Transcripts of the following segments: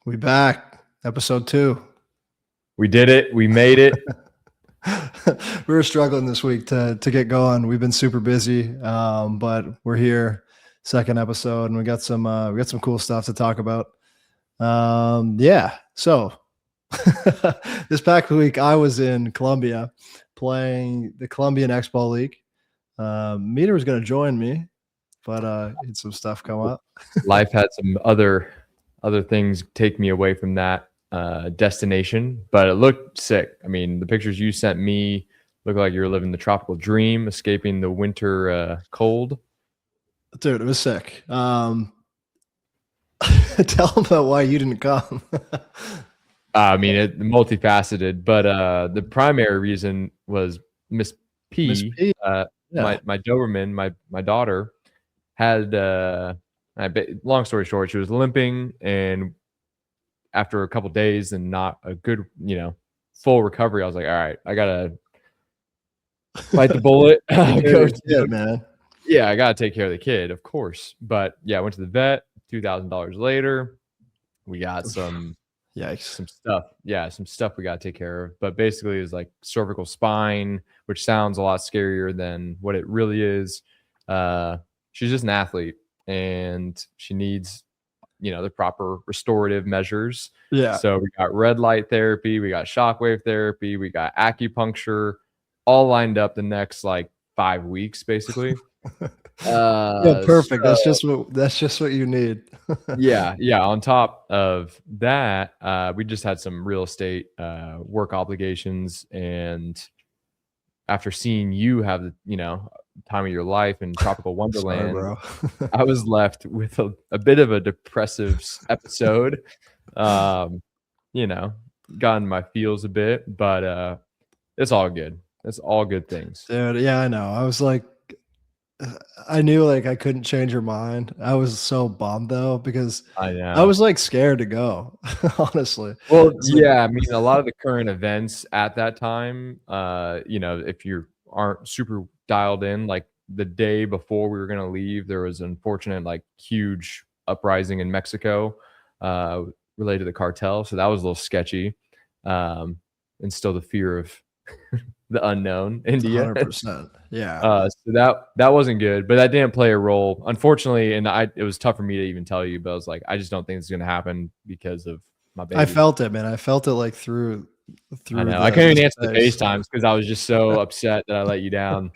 We back. Episode 2. We did it. We made it. We were struggling this week to get going. We've been super busy, but we're here. Second episode, and we got some cool stuff to talk about. So this past week I was in Colombia playing the Colombian Xball League. Meter was going to join me, but had some stuff come up. Life had some other things take me away from that destination, but it looked sick. I mean, the pictures you sent me look like you were living the tropical dream, escaping the winter cold. Dude, it was sick. Tell them about why you didn't come. I mean, it multifaceted, but the primary reason was Miss P. Miss P. My Doberman, my daughter, had long story short, she was limping, and after a couple days and not a good, full recovery, I was like, all right, I gotta bite the bullet. Man. Yeah, I gotta take care of the kid, of course. But yeah, I went to the vet. $2,000 later, we got some stuff. Yeah, some stuff we gotta take care of. But basically, it's like cervical spine, which sounds a lot scarier than what it really is. She's just an athlete, and she needs, the proper restorative measures. Yeah. So we got red light therapy, we got shockwave therapy, we got acupuncture, all lined up the next 5 weeks, basically. Perfect. So, that's just what you need. yeah. On top of that, we just had some real estate work obligations, and after seeing you have the time of your life in tropical wonderland, Sorry, I was left with a bit of a depressive episode. Got in my feels a bit, but it's all good. It's all good things. Dude, yeah, I know. I was like, I knew I couldn't change your mind. I was so bummed though, because I was scared to go, honestly. Well, yeah, I mean, a lot of the current events at that time, if you aren't super dialed in, the day before we were going to leave, there was an unfortunate, huge uprising in Mexico related to the cartel. So that was a little sketchy. And still the fear of the unknown, India. 100%. Yeah. So that wasn't good, but that didn't play a role, unfortunately. And it was tough for me to even tell you, but I was like, I just don't think it's going to happen because of my baby. I felt it, man. I felt it through. I know. I couldn't even answer the FaceTimes because I was just so upset that I let you down.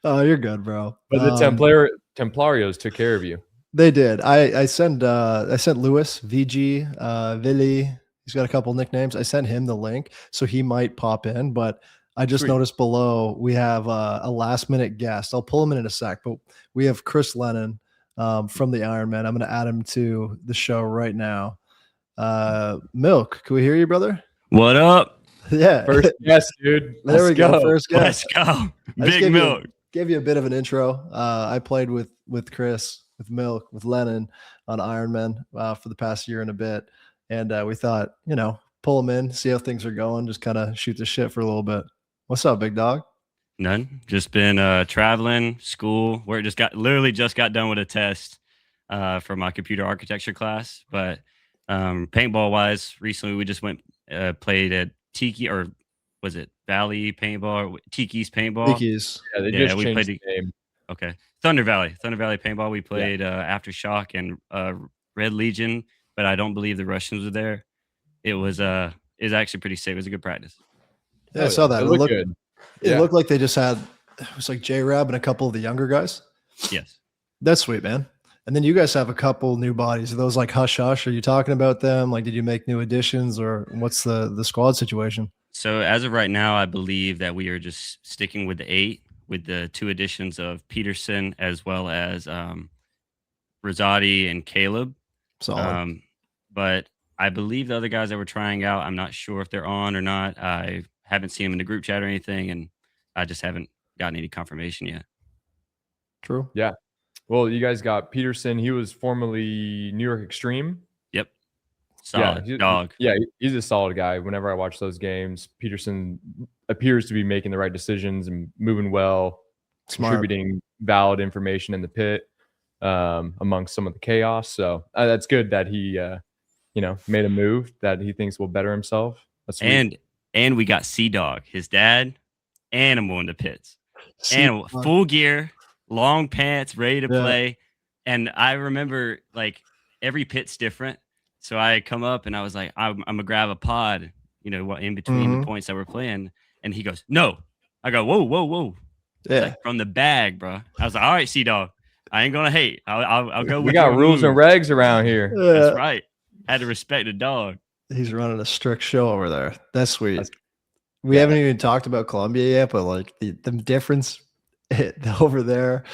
Oh, you're good, bro. But the Templarios took care of you. They did. I sent Lewis, VG, Vili. He's got a couple nicknames. I sent him the link, so he might pop in. But I just noticed below we have a last minute guest. I'll pull him in a sec, but we have Chris Lennon from the Ironmen. I'm going to add him to the show right now. Milk, can we hear you, brother? What up? Yeah. First guest, dude. There we go. First guest. Let's go. Big Milk. Give you a bit of an intro. I played with Chris, with Milk, with Lennon on Ironmen for the past year and a bit. And we thought, pull him in, see how things are going, just kind of shoot the shit for a little bit. What's up, big dog? None. Just been traveling, school, where it literally just got done with a test for my computer architecture class. But paintball wise, recently we just went played at Tiki, or was it Valley Paintball? Tiki's Paintball. Tiki's. Yeah, they just changed the name. Okay. Thunder Valley Paintball. We played Aftershock and Red Legion, but I don't believe the Russians were there. It was actually pretty safe. It was a good practice. Yeah, I saw that. It looked good. It looked like they just had, it was J-Rab and a couple of the younger guys. Yes. That's sweet, man. And then you guys have a couple new bodies. Are those hush hush? Are you talking about them? Did you make new additions, or what's the squad situation? So as of right now, I believe that we are just sticking with the 8, with the 2 additions of Peterson as well as Rosati and Caleb. Solid. But I believe the other guys that we're trying out, I'm not sure if they're on or not. I haven't seen them in the group chat or anything, and I just haven't gotten any confirmation yet. True. Yeah. Well, you guys got Peterson. He was formerly New York Extreme. Yep. Solid dog. Yeah, he's a solid guy. Whenever I watch those games, Peterson appears to be making the right decisions and moving well, contributing valid information in the pit amongst some of the chaos. So that's good that he made a move that he thinks will better himself. That's sweet. And we got Sea-Dog, his dad, animal in the pits. Animal, full gear, long pants, ready to play. And I remember like every pit's different. So I come up and I was like, I'm gonna grab a pod, in between the points that we're playing. And he goes, no. I go, whoa. Yeah. Like, from the bag, bro. I was like, all right, Sea-Dog, I ain't gonna hate. I'll go. We got rules and regs around here. That's right. Had to respect the dog. He's running a strict show over there. That's sweet. We haven't even talked about Colombia yet, but like the difference over there,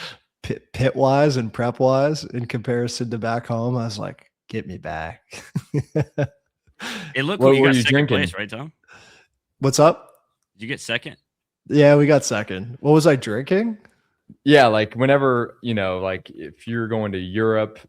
pit wise and prep wise, in comparison to back home, I was like, get me back. It looked like you got second place, right, Tom? What's up? Did you get second? Yeah, we got second. What was I drinking? Yeah, like whenever, like if you're going to Europe,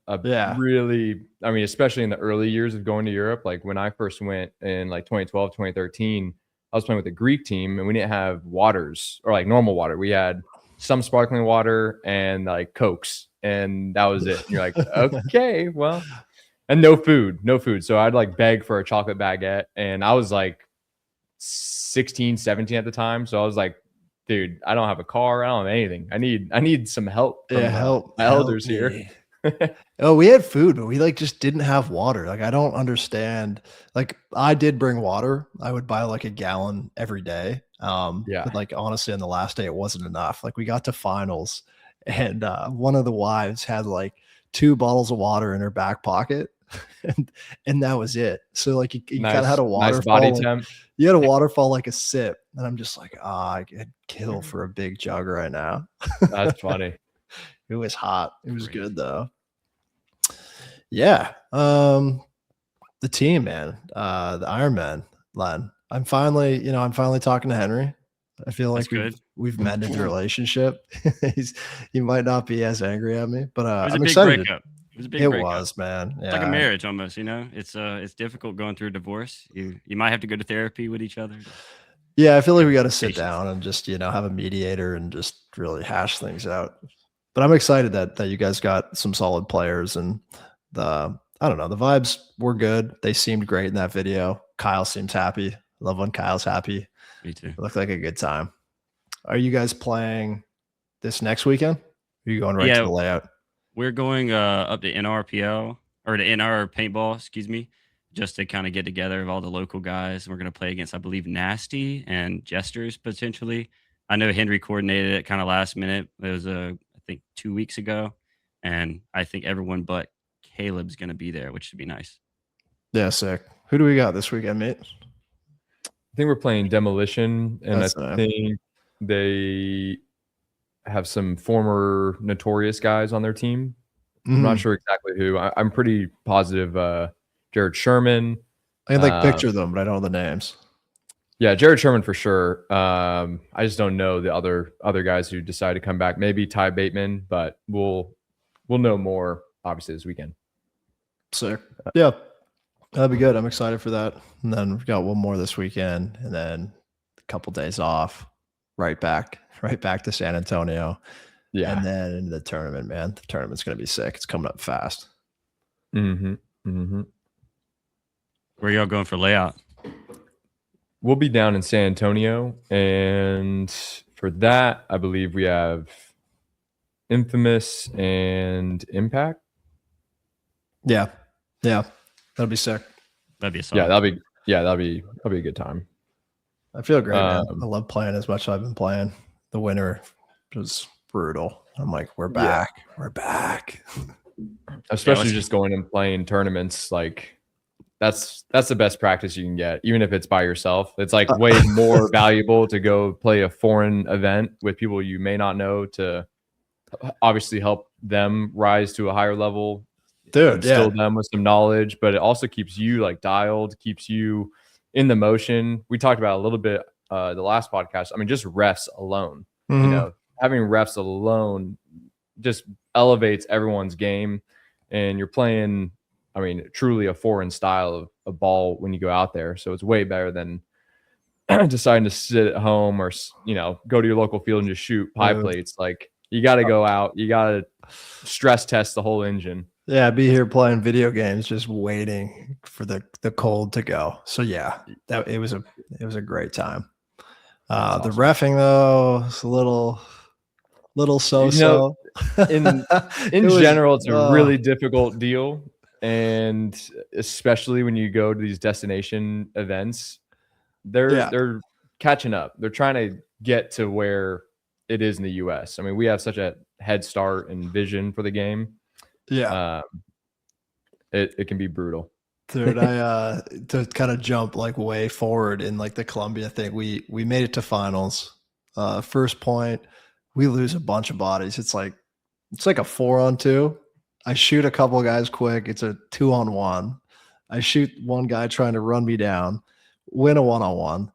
really, I mean, especially in the early years of going to Europe, like when I first went in like 2012, 2013, I was playing with a Greek team and we didn't have waters or like normal water. We had some sparkling water and like Cokes, and that was it. And you're like, okay, well, and no food. So I'd like beg for a chocolate baguette, and I was like 16, 17 at the time. So I was like, dude, I don't have a car. I don't have anything. I need some help from help my elders here. Oh, we had food, but we like just didn't have water. Like, I don't understand. Like, I did bring water. I would buy like a gallon every day. But like, honestly, on the last day, it wasn't enough. Like, we got to finals and one of the wives had like 2 bottles of water in her back pocket. and that was it. So like you kind of had a waterfall. Nice body temp. You had a waterfall like a sip. And I'm just like, I could kill for a big jug right now. That's funny. It was hot. It was good though. Yeah. The team, man. The Ironmen, Len. I'm finally talking to Henry. I feel like we've mended the relationship. He might not be as angry at me, but I'm excited. Breakup. It was a big breakup. It was, man. Yeah. It's like a marriage almost, It's difficult going through a divorce. You might have to go to therapy with each other. Yeah, I feel like we got to sit down and just, have a mediator and just really hash things out. But I'm excited that you guys got some solid players, and the vibes were good. They seemed great in that video. Kyle seems happy. Love when Kyle's happy. Me too. It looked like a good time. Are you guys playing this next weekend? Are you going right to the layout? We're going up to NRPL or to NR paintball, excuse me, just to kind of get together of all the local guys. We're going to play against, I believe, Nasty and Jesters potentially. I know Henry coordinated it kind of last minute. It was, I think, 2 weeks ago. And I think everyone but Caleb's going to be there, which should be nice. Yeah, sick. Who do we got this weekend, mate? I think we're playing Demolition, and I think they have some former Notorious guys on their team. I'm not sure exactly who. I'm pretty positive Jared Sherman. I can picture them, but I don't know the names. Yeah, Jared Sherman for sure. I just don't know the other guys who decide to come back. Maybe Ty Bateman, but we'll know more obviously this weekend. Sick. Yeah, that'd be good. I'm excited for that. And then we've got one more this weekend, and then a couple days off. Right back to San Antonio. Yeah. And then into the tournament, man. The tournament's going to be sick. It's coming up fast. Where y'all going for layout? We'll be down in San Antonio. And for that, I believe we have Infamous and Impact. Yeah. Yeah. That'll be sick. That'd be a solid. That'll be a good time. I feel great, man. I love playing as much as I've been playing. The winter was brutal. I'm like, we're back. Yeah. We're back. Especially just going and playing tournaments. Like that's the best practice you can get, even if it's by yourself. It's like way more valuable to go play a foreign event with people you may not know, to obviously help them rise to a higher level. Dude, instill them with some knowledge, but it also keeps you like dialed, keeps you in the motion. We talked about a little bit the last podcast. I mean, just refs alone, having refs alone just elevates everyone's game. And you're playing, I mean, truly a foreign style of ball when you go out there. So it's way better than deciding to sit at home or, go to your local field and just shoot pie plates. Like, you got to go out. You got to stress test the whole engine. Yeah, be here playing video games, just waiting for the cold to go. So yeah, that it was a great time. The awesome. reffing though, it's a little so-so. In general, it's a really difficult deal, and especially when you go to these destination events, they're catching up. They're trying to get to where it is in the US. I mean, we have such a head start and vision for the game. Yeah. It can be brutal. Dude, I to kind of jump like way forward in like the Colombia thing, we made it to finals. First point, we lose a bunch of bodies. It's like a 4-on-2. I shoot a couple of guys quick. It's a 2-on-1. I shoot one guy trying to run me down, win a 1-on-1.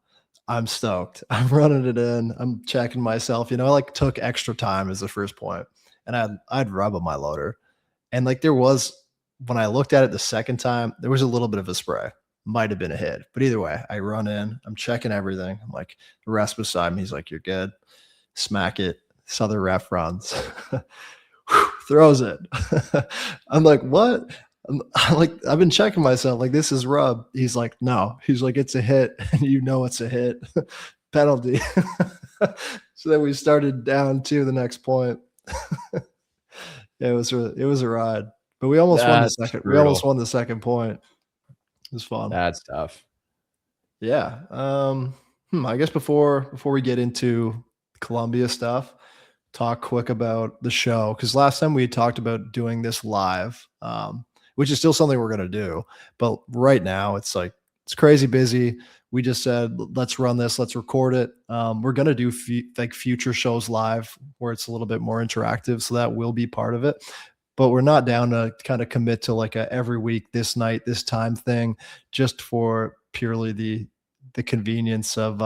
I'm stoked. I'm running it in. I'm checking myself. I like took extra time as the first point, and I'd rub on my loader, and like there was, when I looked at it the second time, there was a little bit of a spray. Might have been a hit, but either way, I run in. I'm checking everything. I'm like, the rest beside me, he's like, "You're good." Smack it. This other ref runs, throws it. I'm like, "What?" I'm like, I've been checking myself. Like, this is rub. He's like, "No." He's like, "It's a hit," and it's a hit. Penalty. So then we started down 2 the next point. It was a ride. But we almost won the second. We almost won the second point. It was fun. That's tough. Yeah. I guess before we get into Colombia stuff, talk quick about the show, because last time we had talked about doing this live, which is still something we're gonna do. But right now it's crazy busy. We just said, let's run this, let's record it. We're gonna do future shows live where it's a little bit more interactive, so that will be part of it. But we're not down to kind of commit to like a every week, this night, this time thing, just for purely the convenience of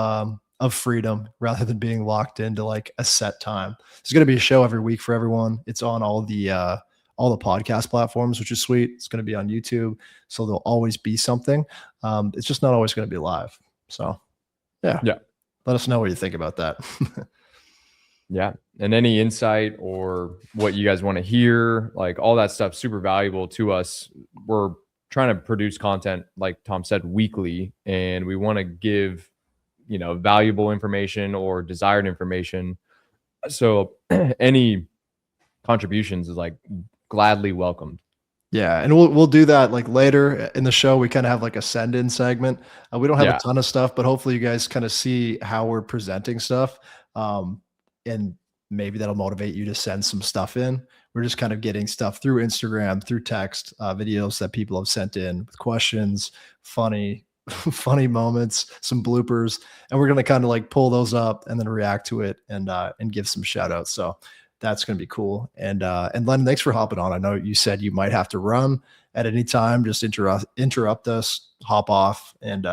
freedom rather than being locked into like a set time. There's going to be a show every week for everyone. It's on all the podcast platforms, which is sweet. It's going to be on YouTube, so there'll always be something. It's just not always going to be live. So yeah. Let us know what you think about that. Yeah. And any insight or what you guys want to hear, like all that stuff, super valuable to us. We're trying to produce content, like Tom said, weekly, and we want to give, valuable information or desired information. So any contributions is like gladly welcomed. Yeah. And we'll do that like later in the show. We kind of have like a send in segment. We don't have a ton of stuff, but hopefully you guys kind of see how we're presenting stuff. And maybe that'll motivate you to send some stuff in. We're just kind of getting stuff through Instagram, through text, videos that people have sent in with questions, funny moments, some bloopers, and we're going to kind of like pull those up and then react to it and give some shout outs. So that's going to be cool. And Lennon, thanks for hopping on. I know you said you might have to run at any time. Just interrupt us, hop off, and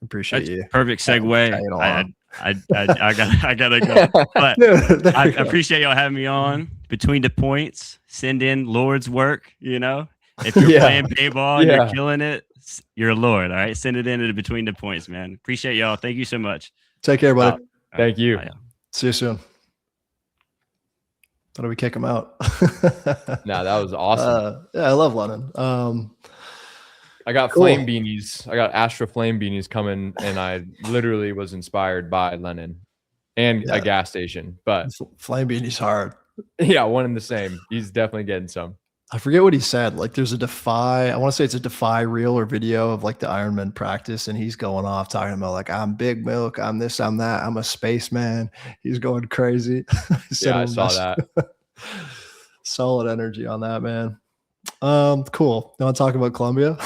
appreciate that's you. Perfect segue. I gotta go. But I appreciate y'all having me on. Between the points, send in Lord's work. If you're playing paintball and you're killing it, you're a Lord. All right, send it in at between the points, man. Appreciate y'all. Thank you so much. Take care, buddy. Thank you. See you soon. How do we kick him out? No, that was awesome. I love Lennon. I got flame beanies. I got Astra flame beanies coming, and I literally was inspired by Lennon and a gas station. But flame beanies hard. Yeah, one and the same. He's definitely getting some. I forget what he said. Like there's I want to say it's a Defy reel or video of like the Ironman practice, and he's going off talking about like, I'm Big Milk, I'm this, I'm that, I'm a spaceman. He's going crazy. Yeah, I saw that. Solid energy on that, man. Cool. You want to talk about Colombia?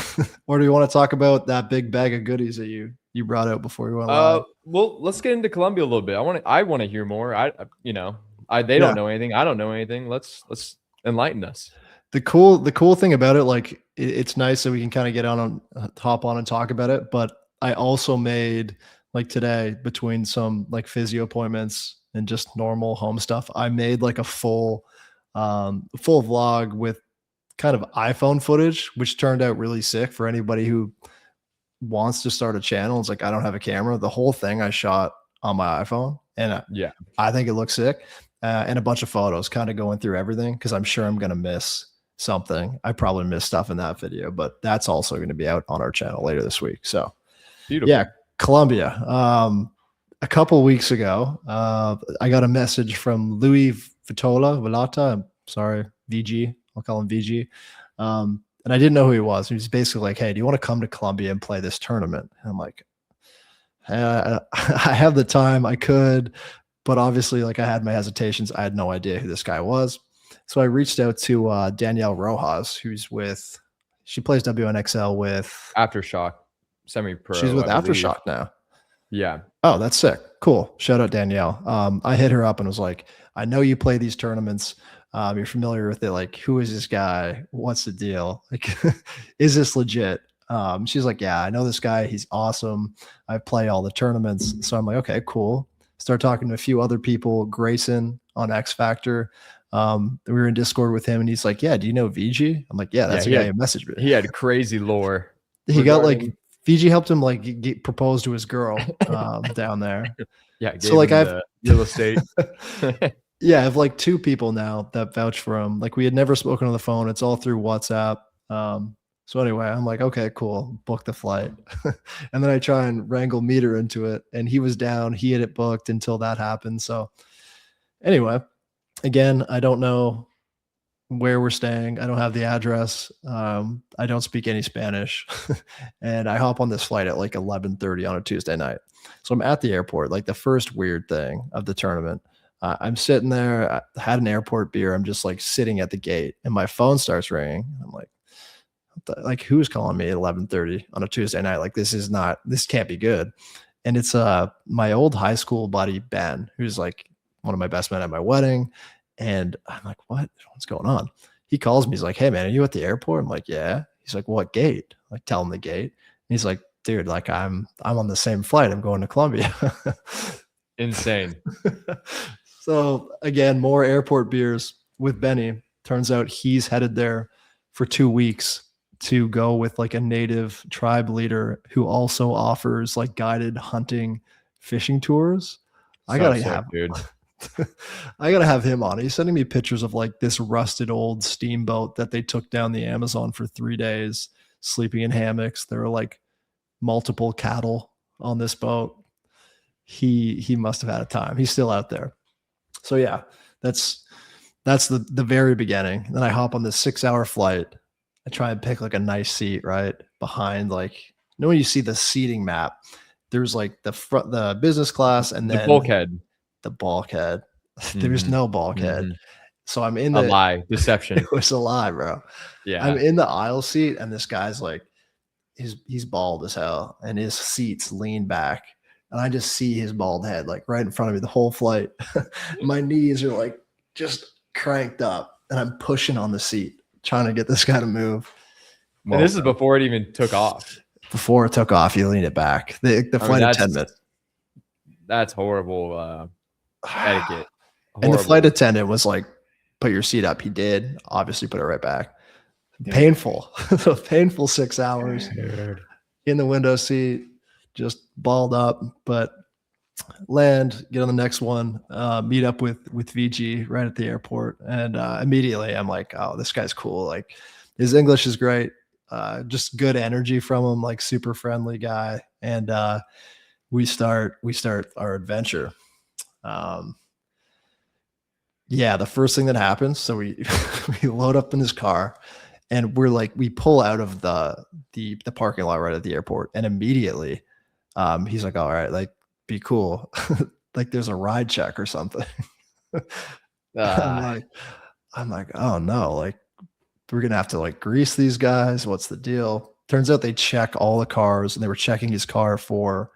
Or do you want to talk about that big bag of goodies that you brought out before you went live? Well, let's get into Colombia a little bit. I want to hear more. They don't know anything. I don't know anything. Let's enlighten us. The cool thing about it, like it's nice that we can kind of get hop on and talk about it. But I also made like today, between some like physio appointments and just normal home stuff, I made like a full vlog with kind of iPhone footage, which turned out really sick for anybody who wants to start a channel. It's like, I don't have a camera. The whole thing I shot on my iPhone, and I think it looks sick. And a bunch of photos kind of going through everything, because I'm sure I'm going to miss something. I probably missed stuff in that video, but that's also going to be out on our channel later this week. So Beautiful. yeah, Colombia. A couple weeks ago, I got a message from Louis Villata. I'm sorry, VG. I'll call him VG. And I didn't know who he was. He was basically like, "Hey, do you want to come to Colombia and play this tournament?" And I'm like, I have the time. I could, but obviously, like, I had my hesitations. I had no idea who this guy was. So I reached out to Danielle Rojas, who's with, she plays WNXL with Aftershock semi-pro. She's with Aftershock now. Yeah. Oh, that's sick. Cool. Shout out Danielle. I hit her up and was like, I know you play these tournaments. You're familiar with it. Like, who is this guy? What's the deal? Like, is this legit? She's like, yeah, I know this guy. He's awesome. I play all the tournaments. So I'm like, okay, cool. Start talking to a few other people. Grayson on X Factor. We were in Discord with him and he's like, yeah, do you know VG? I'm like, yeah, that's the guy who messaged me. He had crazy lore. He got like, VG helped him like propose to his girl down there. Yeah. So like I've real estate. Yeah, I have like 2 people now that vouch for him. Like we had never spoken on the phone. It's all through WhatsApp. So anyway, I'm like, okay, cool. Book the flight. And then I try and wrangle Meter into it. And he was down. He had it booked until that happened. So anyway, again, I don't know where we're staying. I don't have the address. I don't speak any Spanish. And I hop on this flight at like 11:30 on a Tuesday night. So I'm at the airport, like the first weird thing of the tournament. I'm sitting there, I had an airport beer. I'm just like sitting at the gate and my phone starts ringing. I'm like, like who's calling me at 11:30 on a Tuesday night? Like, this can't be good. And it's my old high school buddy, Ben, who's like one of my best men at my wedding. And I'm like, what's going on? He calls me. He's like, hey man, are you at the airport? I'm like, yeah. He's like, what gate? Like, tell him the gate. And he's like, dude, like I'm on the same flight. I'm going to Colombia. Insane. So again, more airport beers with Benny. Turns out he's headed there for 2 weeks to go with like a native tribe leader who also offers like guided hunting, fishing tours. I gotta have him on. He's sending me pictures of like this rusted old steamboat that they took down the Amazon for 3 days, sleeping in hammocks. There were like multiple cattle on this boat. He must have had a time. He's still out there. So yeah, that's the very beginning. Then I hop on this 6-hour flight. I try and pick like a nice seat right behind, like, you know, when you see the seating map, there's like the business class and then the bulkhead. There's no bulkhead. So I'm in a lie, deception. It was a lie, bro. Yeah. I'm in the aisle seat and this guy's like, he's bald as hell and his seat's lean back. And I just see his bald head like right in front of me the whole flight. My knees are like just cranked up and I'm pushing on the seat, trying to get this guy to move. And this is before it even took off. Before it took off, you lean it back. The flight attendant. That's horrible etiquette. Horrible. And the flight attendant was like, put your seat up. He did. Obviously put it right back. Painful. Painful 6 hours in the window seat. Just balled up, but land, get on the next one, meet up with VG right at the airport. And immediately I'm like, oh, this guy's cool. Like his English is great. Just good energy from him, like super friendly guy. And we start our adventure. Yeah, the first thing that happens, so we load up in his car and we pull out of the parking lot right at the airport, and immediately he's like, all right, like be cool. Like there's a ride check or something. I'm like, oh no, like we're gonna have to like grease these guys. What's the deal? Turns out they check all the cars, and they were checking his car for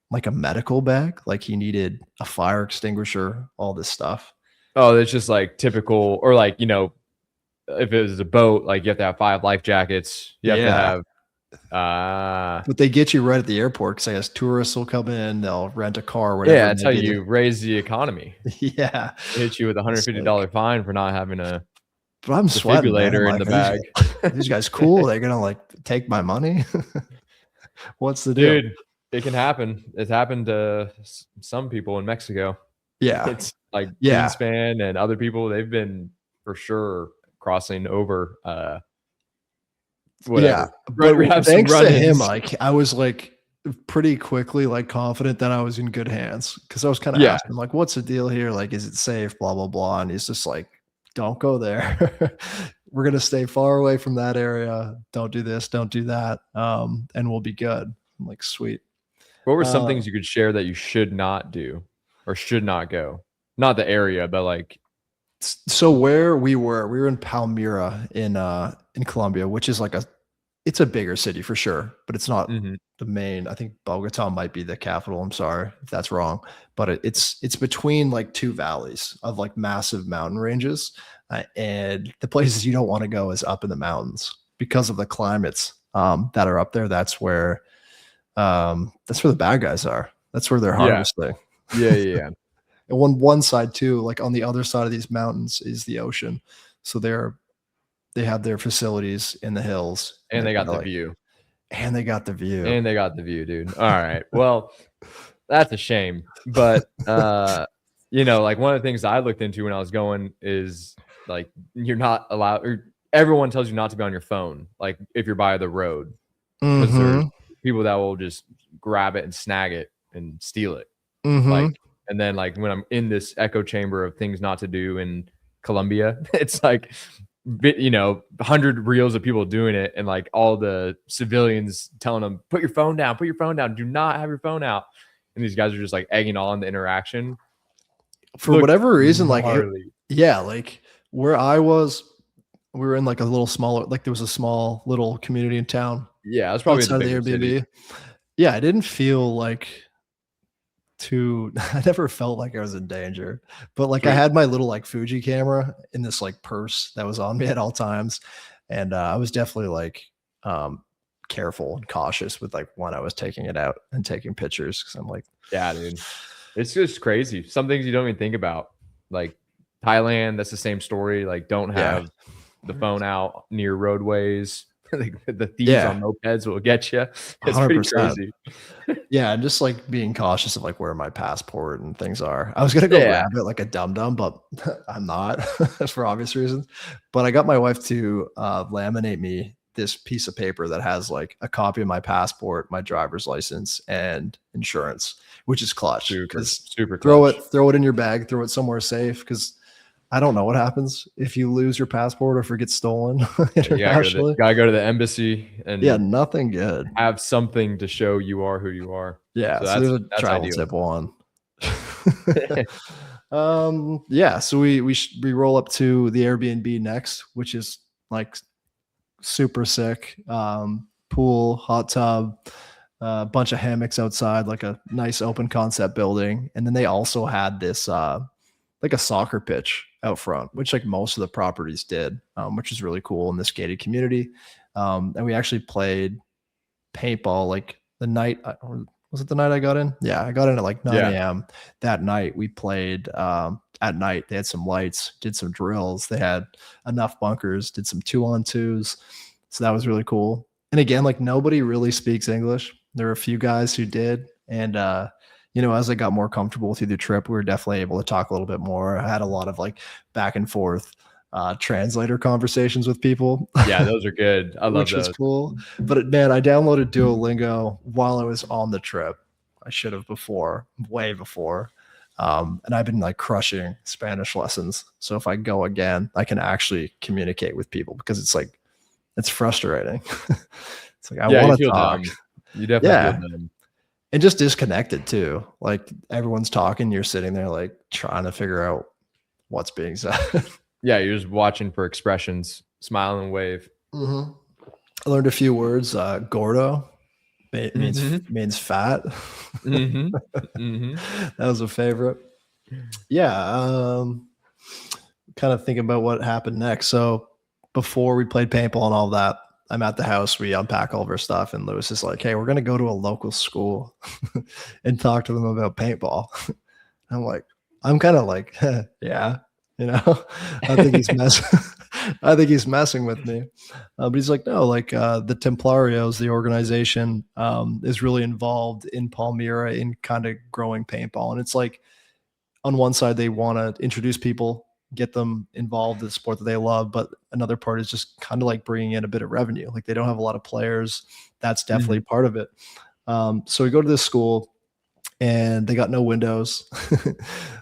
like a medical bag. Like he needed a fire extinguisher, all this stuff. Oh, that's just like typical, or like, you know, if it was a boat, like you have to have 5 life jackets. You have to have but they get you right at the airport because I guess tourists will come in, they'll rent a car, whatever. Yeah, that's how you raise the economy. Yeah. They hit you with a $150 fine for not having a but I'm sweating, defibrillator in the bag. These guys cool. They're gonna like take my money. What's the deal? Dude, it can happen. It's happened to some people in Mexico. Yeah. It's like Greenspan and other people, they've been for sure crossing over. Yeah, but thanks to him, like I was like pretty quickly like confident that I was in good hands, because I was kind of asking him, like, what's the deal here? Like, is it safe? Blah blah blah. And he's just like, don't go there. We're gonna stay far away from that area. Don't do this. Don't do that. And we'll be good. I'm like, sweet. What were some things you could share that you should not do or should not go? Not the area, but like. So where we were in Palmira in Colombia, which is like it's a bigger city for sure, but it's not the main. I think Bogota might be the capital. I'm sorry if that's wrong, but it's between like two valleys of like massive mountain ranges, and the places you don't want to go is up in the mountains because of the climates that are up there. That's where the bad guys are. That's where they're harvesting. Yeah. And one side too, like on the other side of these mountains is the ocean. So they have their facilities in the hills. And they got the view. And they got the view. And they got the view, dude. All right. Well, that's a shame. But you know, like one of the things I looked into when I was going is like you're not allowed, or everyone tells you not to be on your phone, like if you're by the road. Because there's people that will just grab it and snag it and steal it. Like, and then like when I'm in this echo chamber of things not to do in Colombia, it's like, you know, 100 reels of people doing it, and like all the civilians telling them, put your phone down, do not have your phone out. And these guys are just like egging on the interaction. For whatever reason, like, like where I was, we were in like a little smaller, like there was a small little community in town. Yeah, it was probably outside the Airbnb. City. Yeah, I didn't feel like I never felt like I was in danger, but like I had my little like Fuji camera in this like purse that was on me at all times. And I was definitely like careful and cautious with like when I was taking it out and taking pictures. Cause I'm like, yeah, dude, it's just crazy. Some things you don't even think about, like Thailand. That's the same story. Like don't have the phone out near roadways. The thieves on mopeds will get you. It's 100%. Pretty crazy. Yeah, and just like being cautious of like where my passport and things are. I was gonna go grab it like a dum-dum, but I'm not for obvious reasons. But I got my wife to laminate me this piece of paper that has like a copy of my passport, my driver's license, and insurance, which is clutch. Super clutch. Throw it in your bag, throw it somewhere safe, because I don't know what happens if you lose your passport or if it gets stolen internationally. Gotta go to the embassy and nothing good. Have something to show you are who you are. Yeah, so there's a travel tip one. So we roll up to the Airbnb next, which is like super sick. Pool, hot tub, a bunch of hammocks outside, like a nice open concept building, and then they also had this like a soccer pitch out front, which like most of the properties did, which is really cool in this gated community. And we actually played paintball like the night, was it the night I got in? Yeah, I got in at like 9 a.m. That night. We played at night. They had some lights, did some drills. They had enough bunkers, did some 2-on-2s. So that was really cool. And again, like nobody really speaks English. There were a few guys who did. And you know, as I got more comfortable through the trip, we were definitely able to talk a little bit more. I had a lot of like back and forth translator conversations with people. Yeah, those are good. I love which those. Was cool. But man, I downloaded Duolingo while I was on the trip. I should have way before. And I've been like crushing Spanish lessons. So if I go again, I can actually communicate with people, because it's like, it's frustrating. It's like, I want to talk. Dumb. You definitely feel dumb. And just disconnected too. Like everyone's talking, you're sitting there like trying to figure out what's being said. Yeah, you're just watching for expressions, smile and wave. I learned a few words. Gordo means fat. That was a favorite. Yeah. Kind of thinking about what happened next. So before we played paintball and all that, I'm at the house. We unpack all of our stuff, and Lewis is like, "Hey, we're gonna go to a local school and talk to them about paintball." I'm like, I'm kind of like, yeah, you know, I think he's messing. I think he's messing with me, but he's like, no, like the Templarios, the organization, is really involved in Palmira in kind of growing paintball, and it's like, on one side they want to introduce people get them involved in the sport that they love. But another part is just kind of like bringing in a bit of revenue. Like they don't have a lot of players. That's definitely part of it. So we go to this school and they got no windows.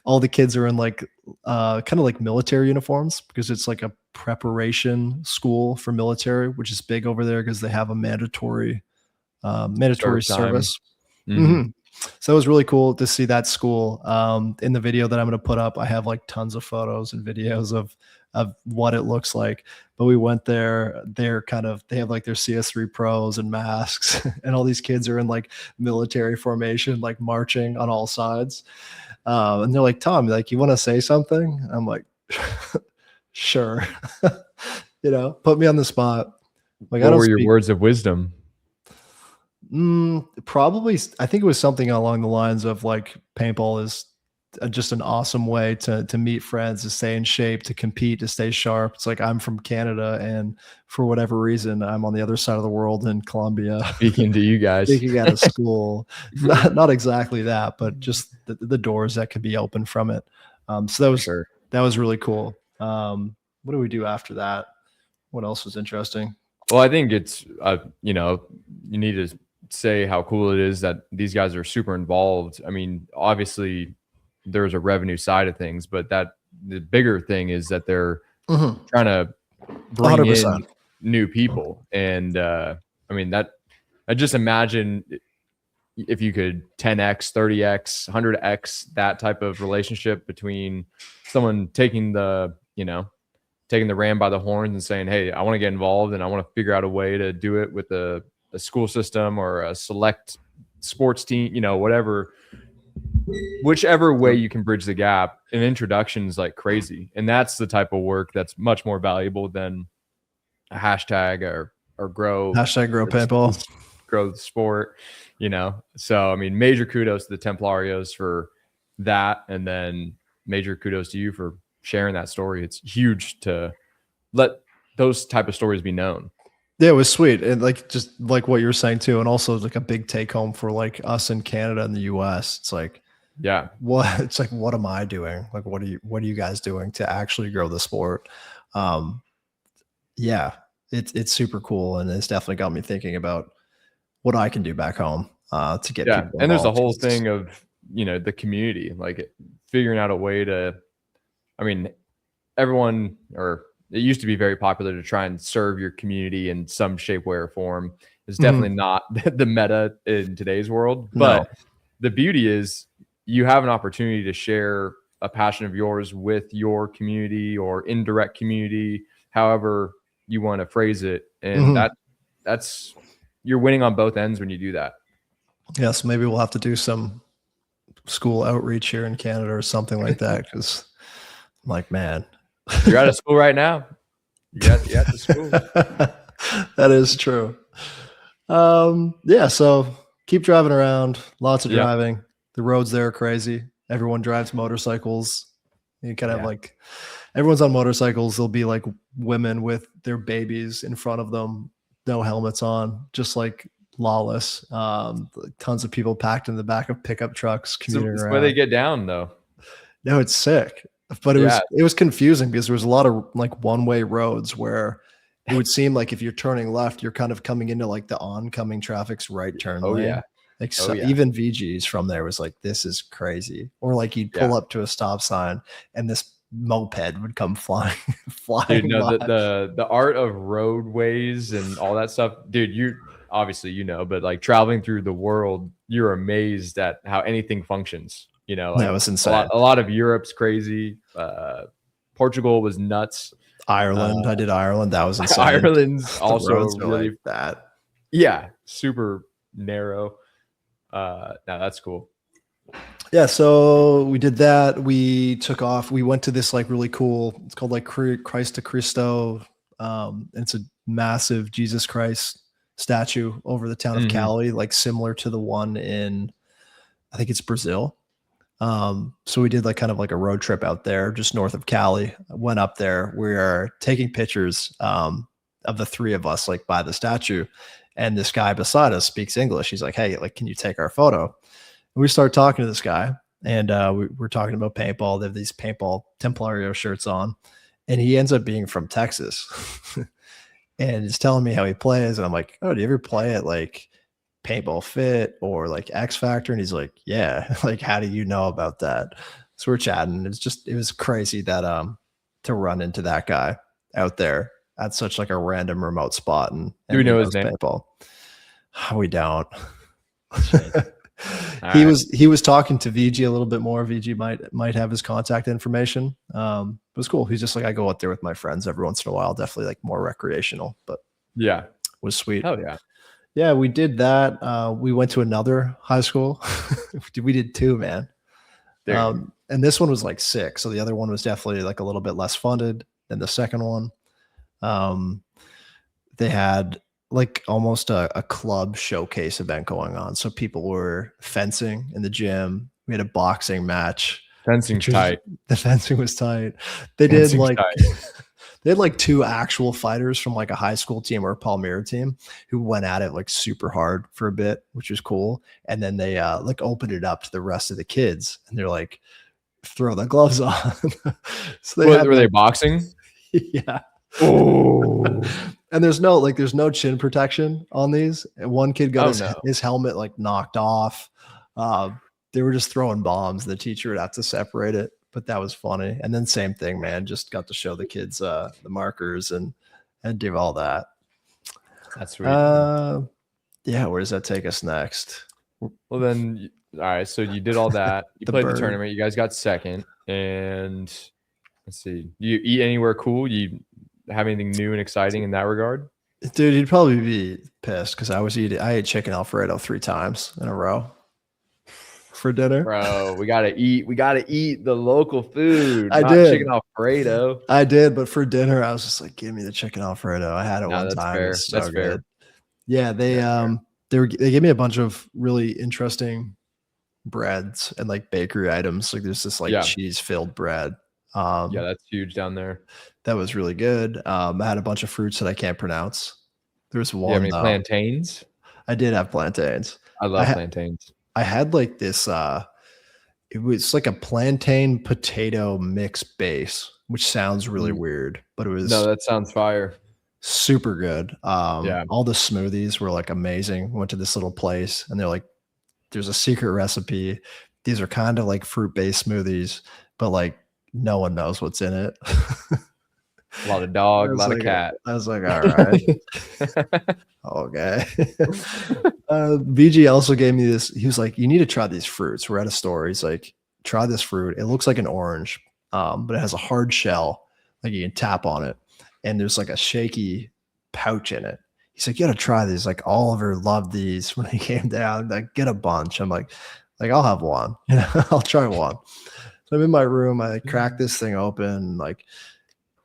All the kids are in like kind of like military uniforms because it's like a preparation school for military, which is big over there because they have a mandatory service. So it was really cool to see that school. In the video that I'm going to put up, I have like tons of photos and videos of what it looks like. But we went there, they have like their CS3 pros and masks and all these kids are in like military formation, like marching on all sides. And they're like, Tom, like, you want to say something? I'm like, sure. Put me on the spot. Like, what were your words of wisdom? Probably, I think it was something along the lines of like, paintball is just an awesome way to meet friends, to stay in shape, to compete, to stay sharp. It's like, I'm from Canada, and for whatever reason, I'm on the other side of the world in Colombia. Speaking to you guys. Speaking out of school. Not exactly that, but just the doors that could be open from it. So that was really cool. What do we do after that? What else was interesting? Well, I think it's, you need to say how cool it is that these guys are super involved. I mean, obviously there's a revenue side of things, but the bigger thing is that they're trying to bring 100%. In new people. And I mean, I just imagine if you could 10x, 30x, 100x that type of relationship between someone taking the ram by the horns and saying, hey, I want to get involved and I want to figure out a way to do it with a school system or a select sports team, whatever, whichever way you can bridge the gap. An introduction is like crazy. And that's the type of work that's much more valuable than a hashtag or grow paintball, grow the sport, So, I mean, major kudos to the Templarios for that. And then major kudos to you for sharing that story. It's huge to let those type of stories be known. Yeah, it was sweet. And like, just like what you're saying too. And also like a big take home for like us in Canada and the US. It's like, what am I doing? Like, what are you guys doing to actually grow the sport? Yeah, it's super cool. And it's definitely got me thinking about what I can do back home to get people involved. And there's the whole thing of, the community, like figuring out a way to, I mean, everyone, or it used to be very popular to try and serve your community in some shape, way, or form. It's definitely not the meta in today's world. But the beauty is you have an opportunity to share a passion of yours with your community or indirect community, however you want to phrase it. And that's you're winning on both ends when you do that. Yeah, so maybe we'll have to do some school outreach here in Canada or something like that, because I'm like, man. You're out of school right now. You're at the school. That is true. Yeah, so keep driving around. Lots of driving. The roads there are crazy. Everyone drives motorcycles. You kind of like, everyone's on motorcycles. There'll be like women with their babies in front of them, no helmets on, just like lawless. Tons of people packed in the back of pickup trucks commuting around. Where they get down though. No, it's sick. But it was confusing because there was a lot of like one-way roads where it would seem like if you're turning left, you're kind of coming into like the oncoming traffic's right turn lane. Like even VGs from there was like, this is crazy. Or like you'd pull up to a stop sign and this moped would come flying. Dude, no, the art of roadways and all that stuff, dude, you obviously, but like traveling through the world, you're amazed at how anything functions. Like that was insane. A lot of Europe's crazy. Portugal was nuts. Ireland, I did Ireland. That was insane. Ireland's also really like that. Yeah, super narrow. No, that's cool. Yeah, so we did that. We took off. We went to this like really cool. It's called like Christ to Cristo. It's a massive Jesus Christ statue over the town of Cali, like similar to the one in, I think it's Brazil. So we did like kind of like a road trip out there just north of Cali. Went up there. We are taking pictures of the three of us like by the statue, and this guy beside us speaks English. He's like, hey, like, can you take our photo? And we start talking to this guy, and we're talking about paintball. They have these paintball Templario shirts on, and he ends up being from Texas. And he's telling me how he plays, and I'm like, oh, do you ever play at like Paintball Fit or like X Factor? And he's like, yeah. Like, how do you know about that? So we're chatting. It was crazy that to run into that guy out there at such like a random remote spot. And do we know his name? Paintball. We don't. He was talking to VG a little bit more. VG might have his contact information. It was cool. He's just like, I go out there with my friends every once in a while. Definitely like more recreational, but yeah, was sweet. Hell yeah. Yeah, we did that. We went to another high school. We did 2, man. And this one was like 6. So the other one was definitely like a little bit less funded than the second one. They had like almost a club showcase event going on. So people were fencing in the gym. We had a boxing match. Fencing's tight. The fencing was tight. They did like they had like 2 actual fighters from like a high school team or a Palmira team who went at it like super hard for a bit, which was cool. And then they like opened it up to the rest of the kids, and they're like, throw the gloves on. So were they boxing? Yeah. Oh. And there's no chin protection on these. And one kid got his helmet like knocked off. They were just throwing bombs. The teacher would have to separate it, but that was funny. And then same thing, man. Just got to show the kids the markers and do all that. That's sweet. Yeah. Where does that take us next? Well, then, all right. So you did all that. You played the tournament. You guys got second. And let's see. You eat anywhere cool? You have anything new and exciting in that regard? Dude, he'd probably be pissed because I ate chicken Alfredo 3 times in a row for dinner. Bro, we gotta eat the local food. I did chicken Alfredo. I did, but for dinner, I was just like, give me the chicken Alfredo. I had it one time. Fair. So that's good. Fair. Yeah, they gave me a bunch of really interesting breads and like bakery items. Like there's this like cheese filled bread. Yeah, that's huge down there. That was really good. I had a bunch of fruits that I can't pronounce. There was one. You have any plantains? I did have plantains. I love plantains. I had like this it was like a plantain potato mix base, which sounds really weird, but it was that sounds fire. Super good. All the smoothies were like amazing. Went to this little place and they're like, there's a secret recipe. These are kind of like fruit-based smoothies, but like no one knows what's in it. A lot of dog, a lot of cat. I was like, all right. Okay. VG also gave me this. He was like, you need to try these fruits. We're at a store. He's like, try this fruit. It looks like an orange, but it has a hard shell. Like you can tap on it. And there's like a shaky pouch in it. He's like, you got to try these. Like Oliver loved these when he came down. Like, get a bunch. I'm like, I'll have one. I'll try one. So I'm in my room. I crack this thing open. Like,